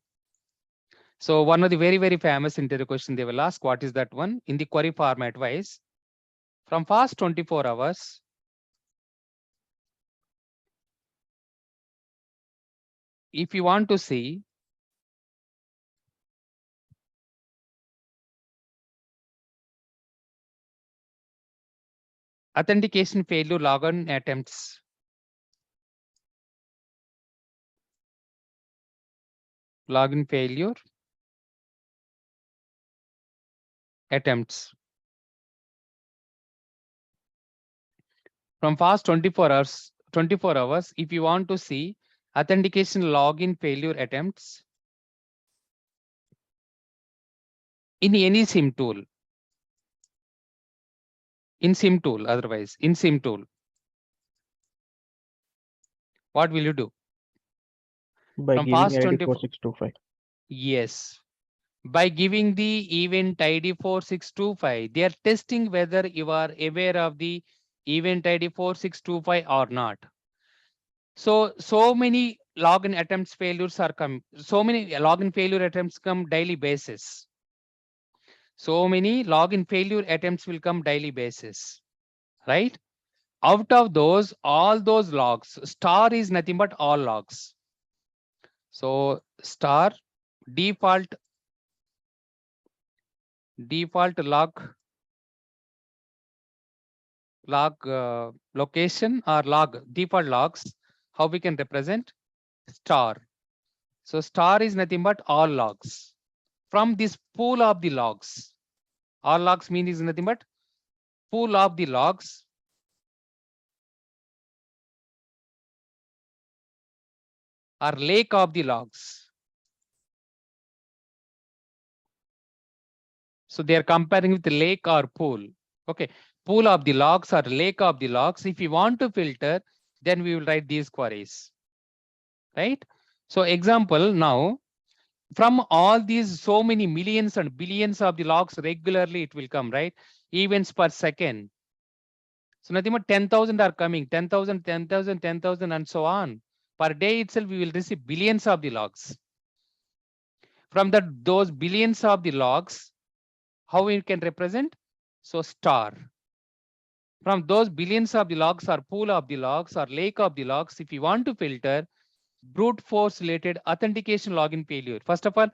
So one of the very, very famous interview question they will ask, what is that one? In the query format wise, from past 24 hours, if you want to see authentication failure login attempts, login failure attempts from past 24 hours, if you want to see authentication login failure attempts in any SIM tool, otherwise in SIM tool, what will you do? By From giving past ID 24, 4625. yes. By giving the event ID 4625, they are testing whether you are aware of the event ID 4625 or not. So many login attempts failures are come. So many login failure attempts come daily basis. So many login failure attempts will come daily basis, right? Out of those, all those logs, star is nothing but all logs. So star default log location or log default logs. How we can represent star? So star is nothing but all logs from this pool of the logs. All logs mean is nothing but pool of the logs or lake of the logs. So they are comparing with the lake or pool. Okay, pool of the logs or lake of the logs. If you want to filter, then we will write these queries, right? So example now, from all these so many millions and billions of the logs regularly it will come, right? Events per second. So nothing but 10,000 are coming, 10,000, 10,000, 10,000 and so on. Per day itself, we will receive billions of the logs. From those billions of the logs, how we can represent? So star. From those billions of the logs or pool of the logs or lake of the logs, if you want to filter brute force related authentication login failure. First of all,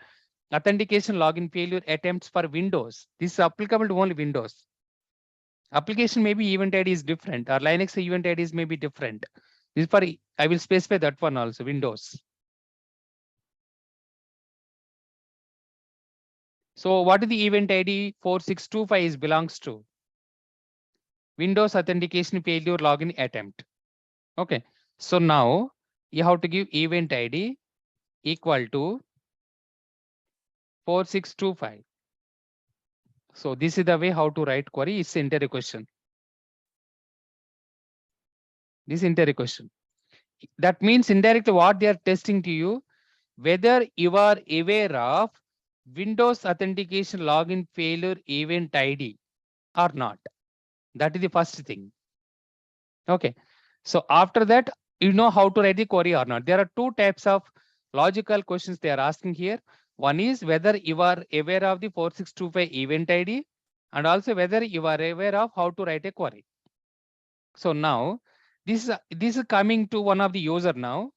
authentication login failure attempts for Windows. This is applicable to only Windows. Application maybe event ID is different, or Linux event IDs may be different. This is for, I will specify that one also, Windows. So what is the event ID 4625 is belongs to? Windows authentication failure login attempt. Okay, so now you have to give event ID equal to 4625. So this is the way how to write query. It's entire question. This entire question. That means indirectly what they are testing to you, whether you are aware of Windows authentication login failure event ID or not. That is the first thing. Okay. So after that, you know how to write the query or not. There are two types of logical questions they are asking here. One is whether you are aware of the 4625 event ID and also whether you are aware of how to write a query. So now this is coming to one of the user now.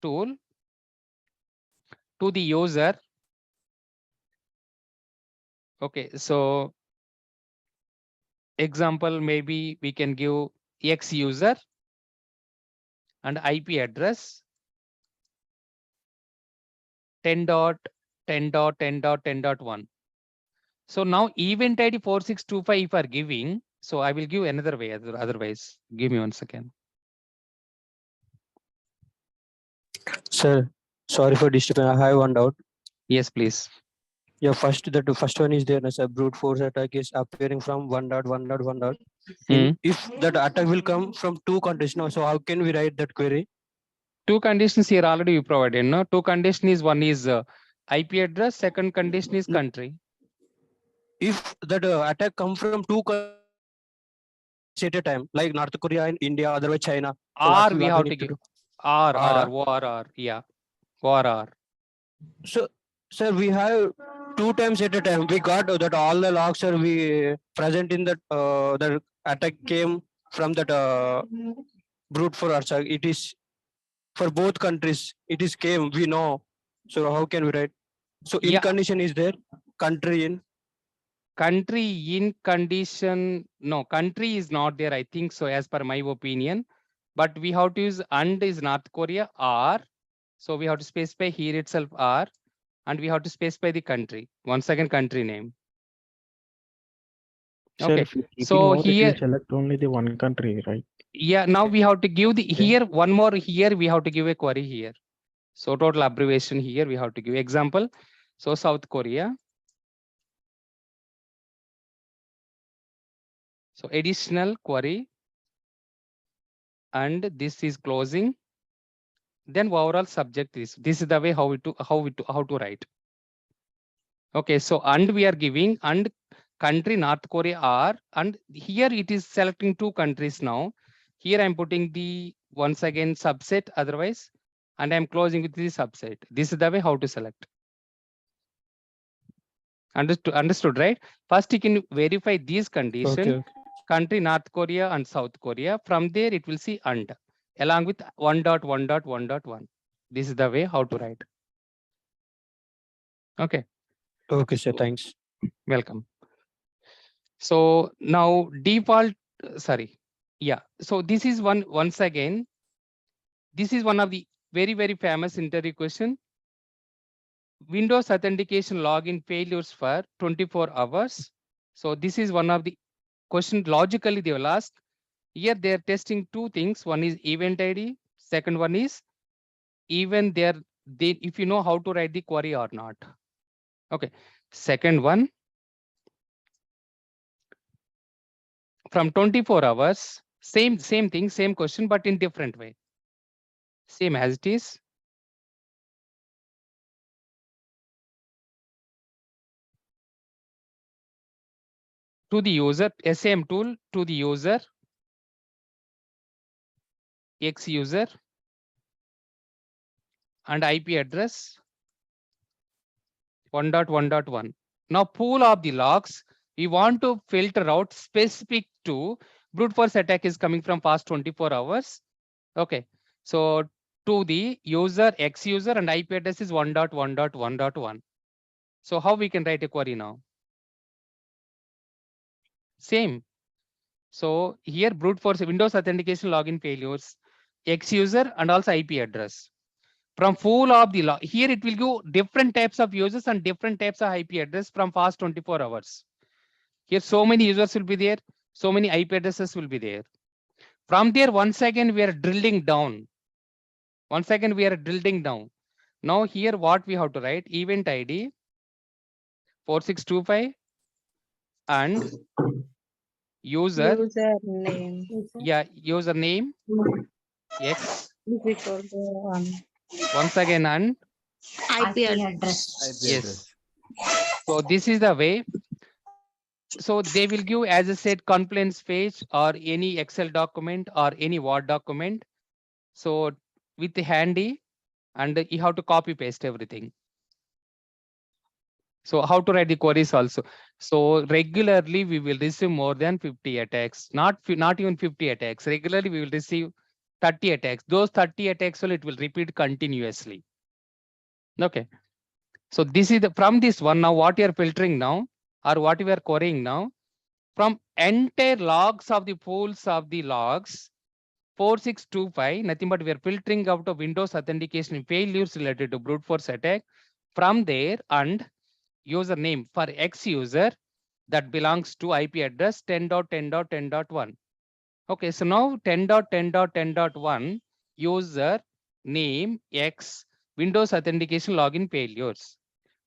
Tool to the user. Okay, so example, maybe we can give X user and IP address 10.10.10.10.1. So now event ID 4625 if are giving, so I will give another way, otherwise, give me 1 second. Sir, sorry for disturbing. I have one doubt. Yes, please. Yeah, the first one is there as a brute force attack is appearing from 1.1.1. If that attack will come from two countries now, so how can we write that query? Two conditions here already you provided. No, two conditions is one is IP address, second condition is country. If that attack come from two countries at a time, like North Korea and India, otherwise China. So Or we have to give or yeah, or. So, sir, we have two times at a time. We got that all the logs are we present in that the attack came from that brute for attack. It is for both countries. It is came. We know. So how can we write? So in Yeah. condition is there. Country in condition. No, country is not there. I think so, as per my opinion. But we have to use and is North Korea or. So we have to specify here itself or, and we have to specify the country. Once again, country name. Sir, Okay, if you keep so in over, it here, will select only the one country, right? yeah, now we have to give the here one more here we have to give a query here. So total abbreviation here we have to give example. So South Korea. So additional query, and this is closing. Then overall subject is this is the way how to write. Okay, so and we are giving and country North Korea are, and here it is selecting two countries now. Here I'm putting the once again subset otherwise, and I'm closing with the subset. This is the way how to select. Understood, right? First you can verify these conditions. okay. Country North Korea and South Korea. From there it will see and along with 1.1.1.1. This is the way how to write. Okay, Okay, sir. Thanks. welcome. So now default, sorry. Yeah, so this is once again, this is one of the very famous interview question. Windows authentication login failures for 24 hours. So this is one of the question logically they will ask. Here they are testing two things. One is event ID. Second one is even if you know how to write the query or not. Okay. Second one, from 24 hours, same thing, same question, but in different way. Same as it is. To the user, SIEM tool to the user, X user, and IP address 1.1.1. Now pool of the logs, we want to filter out specific to brute force attack is coming from past 24 hours. Okay, so to the user, X user, and IP address is 1.1.1.1. So how we can write a query now? Same. So here brute force Windows authentication login failures, X user and also IP address. From full of the log, here it will give different types of users and different types of IP address from past 24 hours. Here so many users will be there, so many IP addresses will be there. From there, once again we are drilling down. Once again we are drilling down. Now here what we have to write, event ID 4625 and user, Username. yeah, username X, Before the one. once again and IP address. yes. So this is the way. So they will give, as I said, complaints page or any Excel document or any Word document. So with the handy, and you have to copy paste everything. So how to write the queries also. So regularly we will receive more than 50 attacks, not even 50 attacks. Regularly we will receive 30 attacks. Those 30 attacks it will repeat continuously. Okay. So this is from this one now what you are filtering now or what we are querying now, from entire logs of the pools of the logs 4625, nothing but we are filtering out of Windows authentication failures related to brute force attack. From there and username for X user that belongs to IP address 10.10.10.1. Okay, so now 10.10.10.1 user name X Windows authentication login failures.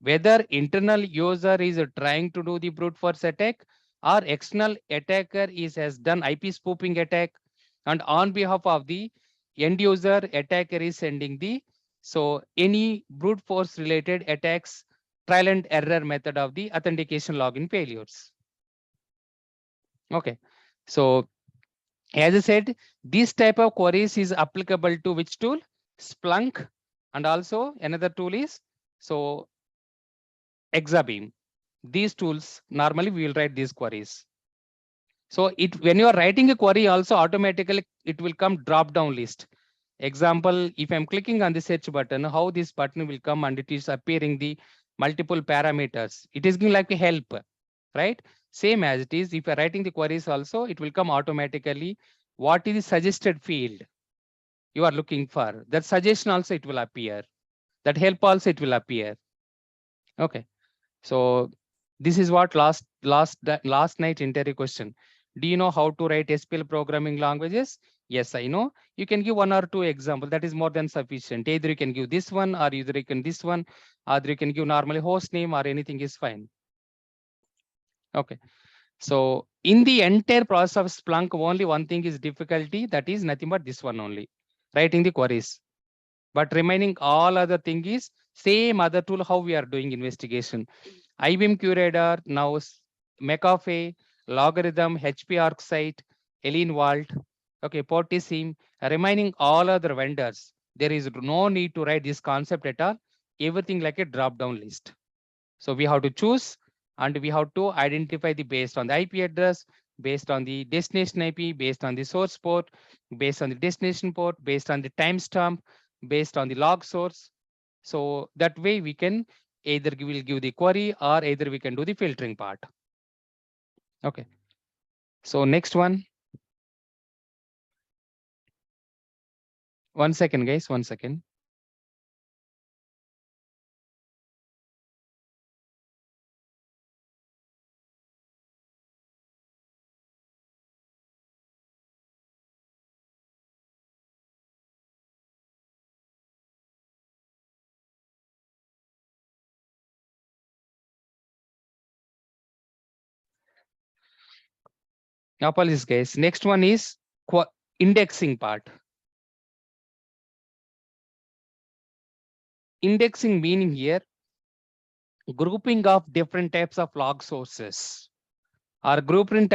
Whether internal user is trying to do the brute force attack or external attacker has done IP spoofing attack, and on behalf of the end user, attacker is sending the, so any brute force related attacks, trial and error method of the authentication login failures. Okay, so as I said, this type of queries is applicable to which tool? Splunk, and also another tool is so Exabeam. These tools normally we will write these queries. So when you are writing a query, also automatically it will come drop down list. Example, if I'm clicking on the search button, how this button will come and it is appearing the multiple parameters. It is like a help, right? Same as it is, if you're writing the queries also, it will come automatically. What is the suggested field you are looking for? That suggestion also it will appear. That help also it will appear. Okay. So this is what last night interview question. Do you know how to write SQL programming languages? Yes, I know. You can give one or two examples. That is more than sufficient. Either you can give this one, or either you can this one, or you can give normally host name or anything is fine. Okay. So in the entire process of Splunk, only one thing is difficulty. That is nothing but this one only, writing the queries. But remaining all other thing is same other tool how we are doing investigation. IBM Curator, now McAfee, Logarithm, HP ArcSight, Elin Vault, okay, SIEM, remaining all other vendors. There is no need to write this concept at all. Everything like a drop-down list. So we have to choose and we have to identify the based on the IP address, based on the destination IP, based on the source port, based on the destination port, based on the timestamp, based on the log source. So that way we can either will give the query or either we can do the filtering part. Okay. So next one. 1 second, guys. 1 second. Apologies, guys. Next one is indexing part. Indexing meaning here grouping of different types of log sources or grouping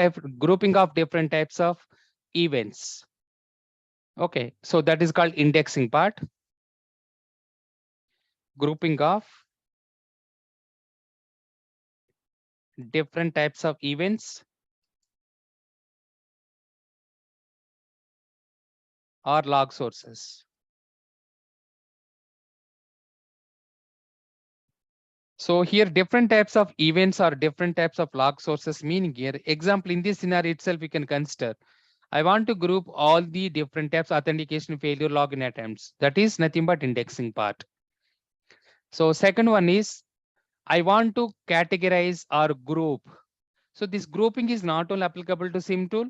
of different types of events. Okay, so that is called indexing part. Grouping of different types of events or log sources. So here different types of events or different types of log sources meaning here. Example, in this scenario itself, we can consider. I want to group all the different types authentication failure login attempts. That is nothing but indexing part. So second one is I want to categorize or group. So this grouping is not only applicable to SIEM tool,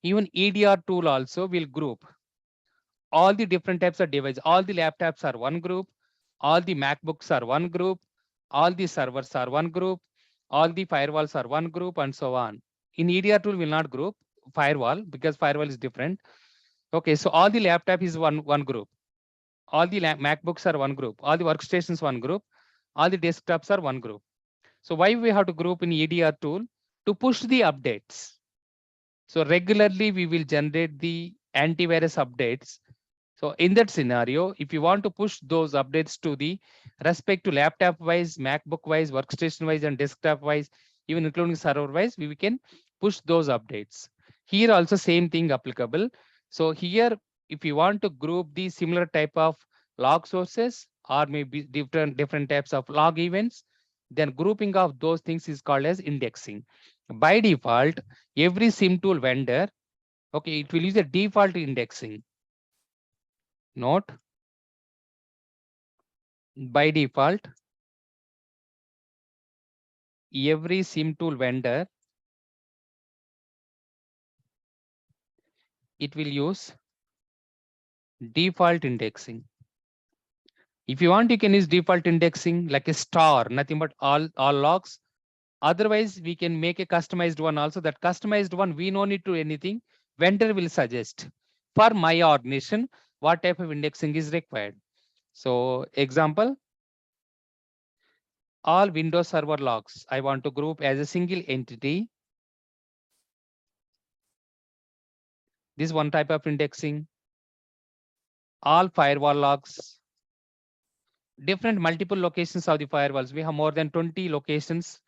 even EDR tool also will group all the different types of devices. All the laptops are one group, all the MacBooks are one group, all the servers are one group, all the firewalls are one group, and so on. In EDR tool will not group firewall because firewall is different. Okay, so all the laptop is one group. All the MacBooks are one group. All the workstations one group. All the desktops are one group. So why we have to group in EDR tool? To push the updates. So regularly we will generate the antivirus updates. So in that scenario, if you want to push those updates to the respect to laptop wise, MacBook wise, workstation wise, and desktop wise, even including server wise, we can push those updates. Here also same thing applicable. So here, if you want to group the similar type of log sources or maybe different types of log events, then grouping of those things is called as indexing. By default, every SIEM tool vendor, okay, it will use a default indexing. Note, by default, every SIEM tool vendor, it will use default indexing. If you want, you can use default indexing like a star, nothing but all logs. Otherwise, we can make a customized one also. That customized one, we no need to do anything. Vendor will suggest for my organization what type of indexing is required. So example, all Windows Server logs, I want to group as a single entity. This one type of indexing. All firewall logs, different multiple locations of the firewalls. We have more than 20 locations,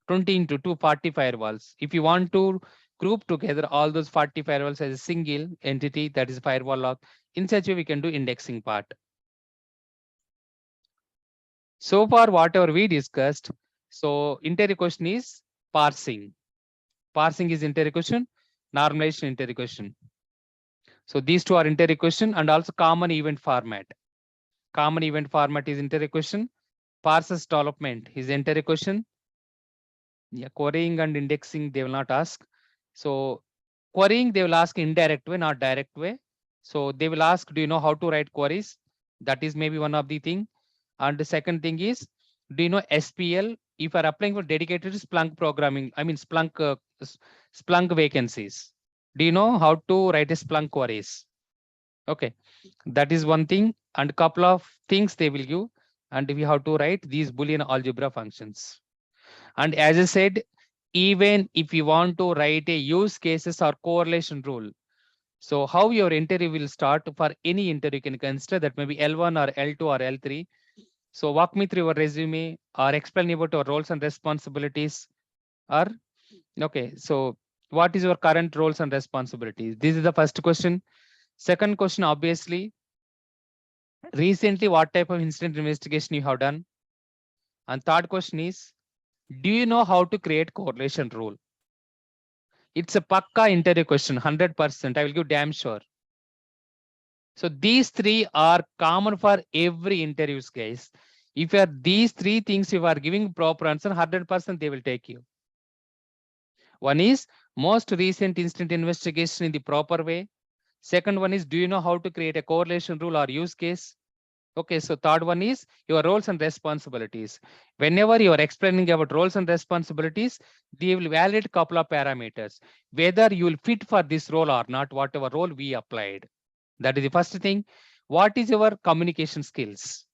20 into 240 firewalls. If you want to group together all those 40 firewalls as a single entity, that is firewall log, in such a way we can do indexing part. So far, whatever we discussed, so interior question is parsing. Parsing is interior question, normalization interior question. So these two are interior question and also common event format. Common event format is interior question. Parses development is interior question. Yeah, querying and indexing, they will not ask. So querying, they will ask indirect way, not direct way. So they will ask, do you know how to write queries? That is maybe one of the thing. And the second thing is, do you know SPL? If you are applying for dedicated Splunk programming, I mean Splunk vacancies. Do you know how to write a Splunk queries? Okay, that is one thing. And a couple of things they will give. And we have to write these Boolean algebra functions. And as I said, even if you want to write a use cases or correlation rule, so how your interview will start for any interview you can consider that maybe L1 or L2 or L3. So walk me through your resume or explain about your roles and responsibilities. Or okay, so what is your current roles and responsibilities? This is the first question. Second question, obviously, recently what type of incident investigation you have done. And third question is, do you know how to create correlation rule? It's a pakka interview question, 100%. I will give damn sure. So these three are common for every interviews, guys. If you are these three things, you are giving proper answer, 100% they will take you. One is most recent incident investigation in the proper way. Second one is, do you know how to create a correlation rule or use case? Okay, so third one is your roles and responsibilities. Whenever you are explaining about roles and responsibilities, they will validate couple of parameters, whether you will fit for this role or not, whatever role we applied. That is the first thing. What is your communication skills?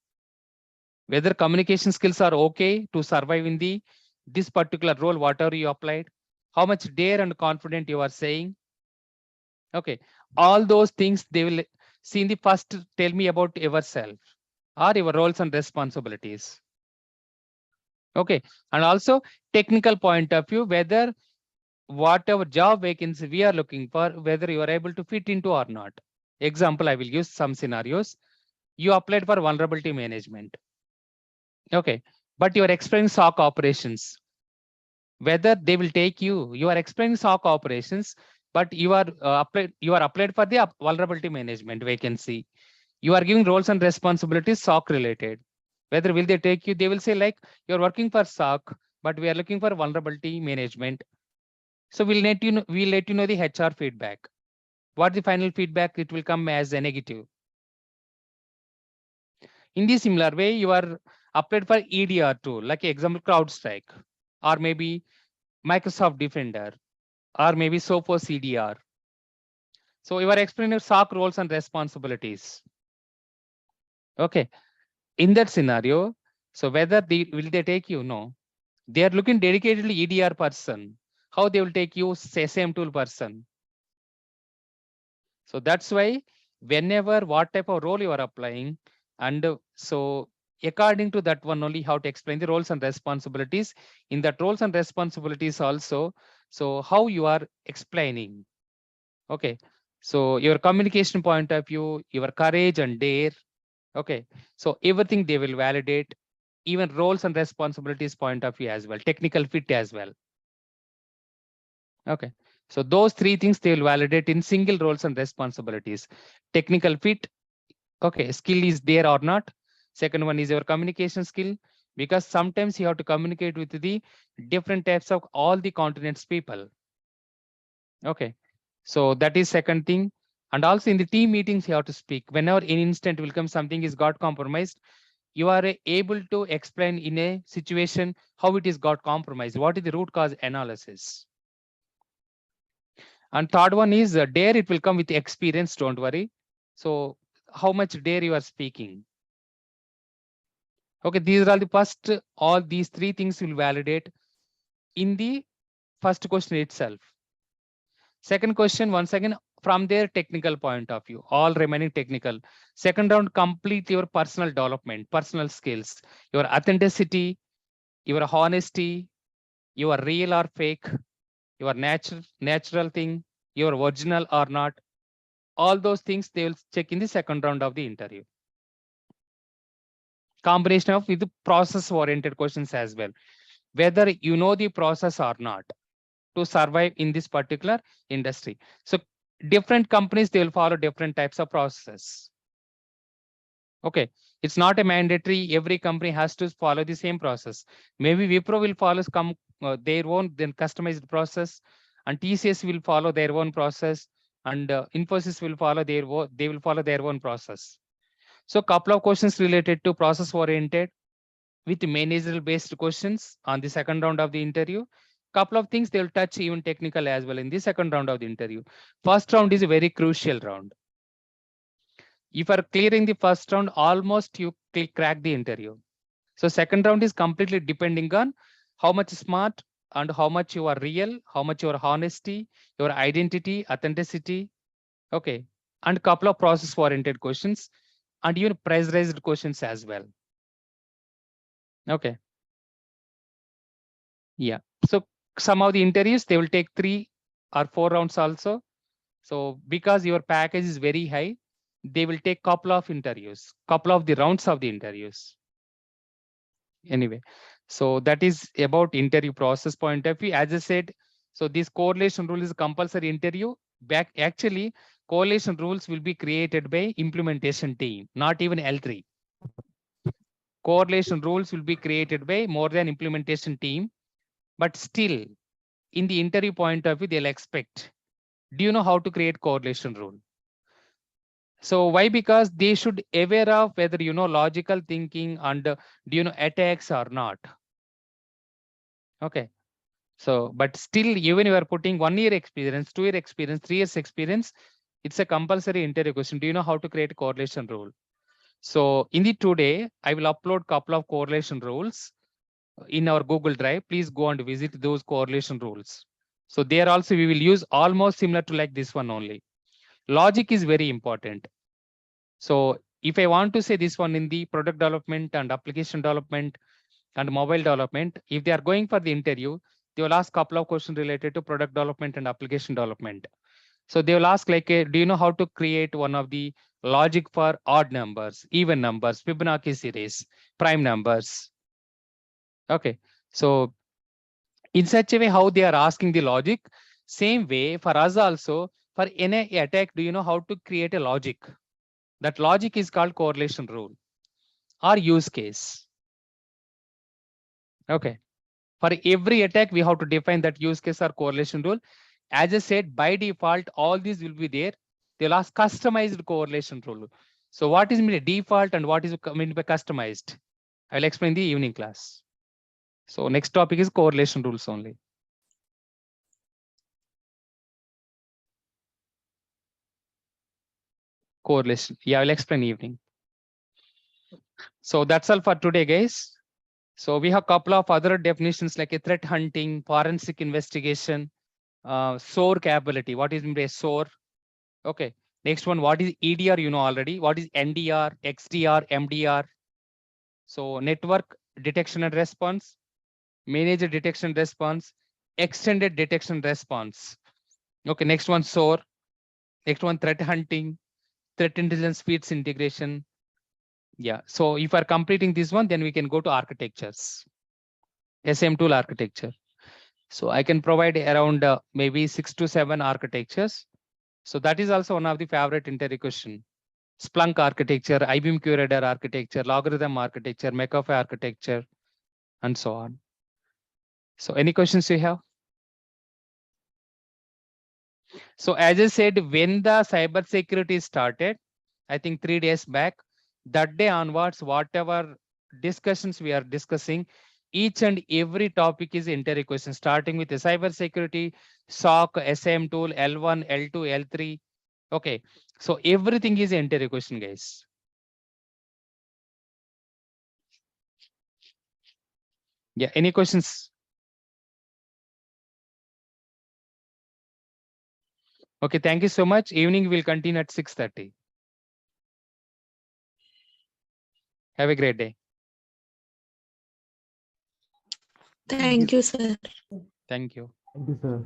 Whether communication skills are okay to survive in the this particular role, whatever you applied, how much dare and confident you are saying. Okay, all those things they will see in the first. Tell me about yourself or your roles and responsibilities. Okay, and also technical point of view, whether whatever job vacancy we are looking for, whether you are able to fit into or not. Example, I will use some scenarios. You applied for vulnerability management. Okay, but you are explaining SOC operations. Whether they will take you, you are explaining SOC operations, but you are applied for the vulnerability management vacancy. You are giving roles and responsibilities SOC related. Whether will they take you? They will say like you're working for SOC, but we are looking for vulnerability management. So we'll let you know the HR feedback. What the final feedback? It will come as a negative. In the similar way, you are applied for EDR tool, like example CrowdStrike, or maybe Microsoft Defender, or maybe Sophos EDR. So you are explaining SOC roles and responsibilities. Okay, in that scenario, so whether will they take you? No, they are looking dedicatedly EDR person. How they will take you, say same tool person. So that's why whenever what type of role you are applying, and so according to that one only how to explain the roles and responsibilities. In that roles and responsibilities also, so how you are explaining. Okay, so your communication point of view, your courage and dare. Okay, so everything they will validate, even roles and responsibilities point of view as well, technical fit as well. Okay, so those three things they will validate in single roles and responsibilities. Technical fit, okay, skill is there or not. Second one is your communication skill, because sometimes you have to communicate with the different types of all the continents people. Okay, so that is second thing. And also in the team meetings, you have to speak. Whenever an instant will come, something is got compromised, you are able to explain in a situation how it is got compromised. What is the root cause analysis? And third one is dare. It will come with experience. Don't worry. So how much dare you are speaking? Okay, these are the first. All these three things will validate in the first question itself. Second question, once again, from their technical point of view, all remaining technical. Second round, complete your personal development, personal skills, your authenticity, your honesty, your real or fake, your natural thing, your original or not. All those things they will check in the second round of the interview. Combination of with the process oriented questions as well, whether you know the process or not to survive in this particular industry. So different companies, they will follow different types of processes. Okay, it's not a mandatory every company has to follow the same process. Maybe Wipro will follow their own then customized process, and TCS will follow their own process, and Infosys will follow they will follow their own process. So couple of questions related to process oriented with managerial based questions on the second round of the interview. Couple of things they will touch even technical as well in the second round of the interview. First round is a very crucial round. If you are clearing the first round, almost you crack the interview. So second round is completely depending on how much smart and how much you are real, how much your honesty, your identity, authenticity. Okay, and couple of process oriented questions and even pressurized questions as well. Okay. Yeah. So some of the interviews, they will take 3 or 4 rounds also. So because your package is very high, they will take couple of interviews, couple of the rounds of the interviews. Anyway, so that is about interview process point of view. As I said, so this correlation rule is a compulsory interview. Back actually, correlation rules will be created by implementation team, not even L3. Correlation rules will be created by more than implementation team, but still, in the interview point of view, they'll expect, do you know how to create correlation rule? So why? Because they should aware of whether you know logical thinking and do you know attacks or not. Okay. So, but still, even you are putting 1 year experience, 2 year experience, 3 years experience, it's a compulsory interview question. Do you know how to create a correlation rule? So in the today, I will upload couple of correlation rules in our Google Drive. Please go and visit those correlation rules. So there also we will use almost similar to like this one only. Logic is very important. So if I want to say this one in the product development and application development and mobile development, if they are going for the interview, they will ask couple of questions related to product development and application development. So they will ask like, do you know how to create one of the logic for odd numbers, even numbers, Fibonacci series, prime numbers? Okay, so in such a way, how they are asking the logic, same way for us also, for any attack, do you know how to create a logic? That logic is called correlation rule or use case. Okay. For every attack, we have to define that use case or correlation rule. As I said, by default, all these will be there. They'll ask customized correlation rule. So what is mean default and what is meant by customized? I will explain the evening class. So next topic is correlation rules only. Correlation. Yeah, I will explain evening. So that's all for today, guys. So we have a couple of other definitions like a threat hunting, forensic investigation, SOAR capability. What is meant by SOAR? Okay. Next one, what is EDR? You know already. What is NDR, XDR, MDR? So network detection and response, manager detection response, extended detection response. Okay. Next one, SOAR. Next one, threat hunting, threat intelligence feeds integration. Yeah. So if we are completing this one, then we can go to architectures. SIEM tool architecture. So I can provide around maybe 6 to 7 architectures. So that is also one of the favorite interview question. Splunk architecture, IBM QRadar architecture, logarithm architecture, McAfee architecture, and so on. So any questions you have? So as I said, when the cybersecurity started, I think 3 days back, that day onwards, whatever discussions we are discussing, each and every topic is interview question, starting with the cybersecurity, SOC, SIEM tool, L1, L2, L3. Okay, so everything is interview question, guys. Yeah, any questions? Okay, thank you so much. Evening will continue at 6:30. Have a great day. Thank you, sir. Thank you. Thank you, sir.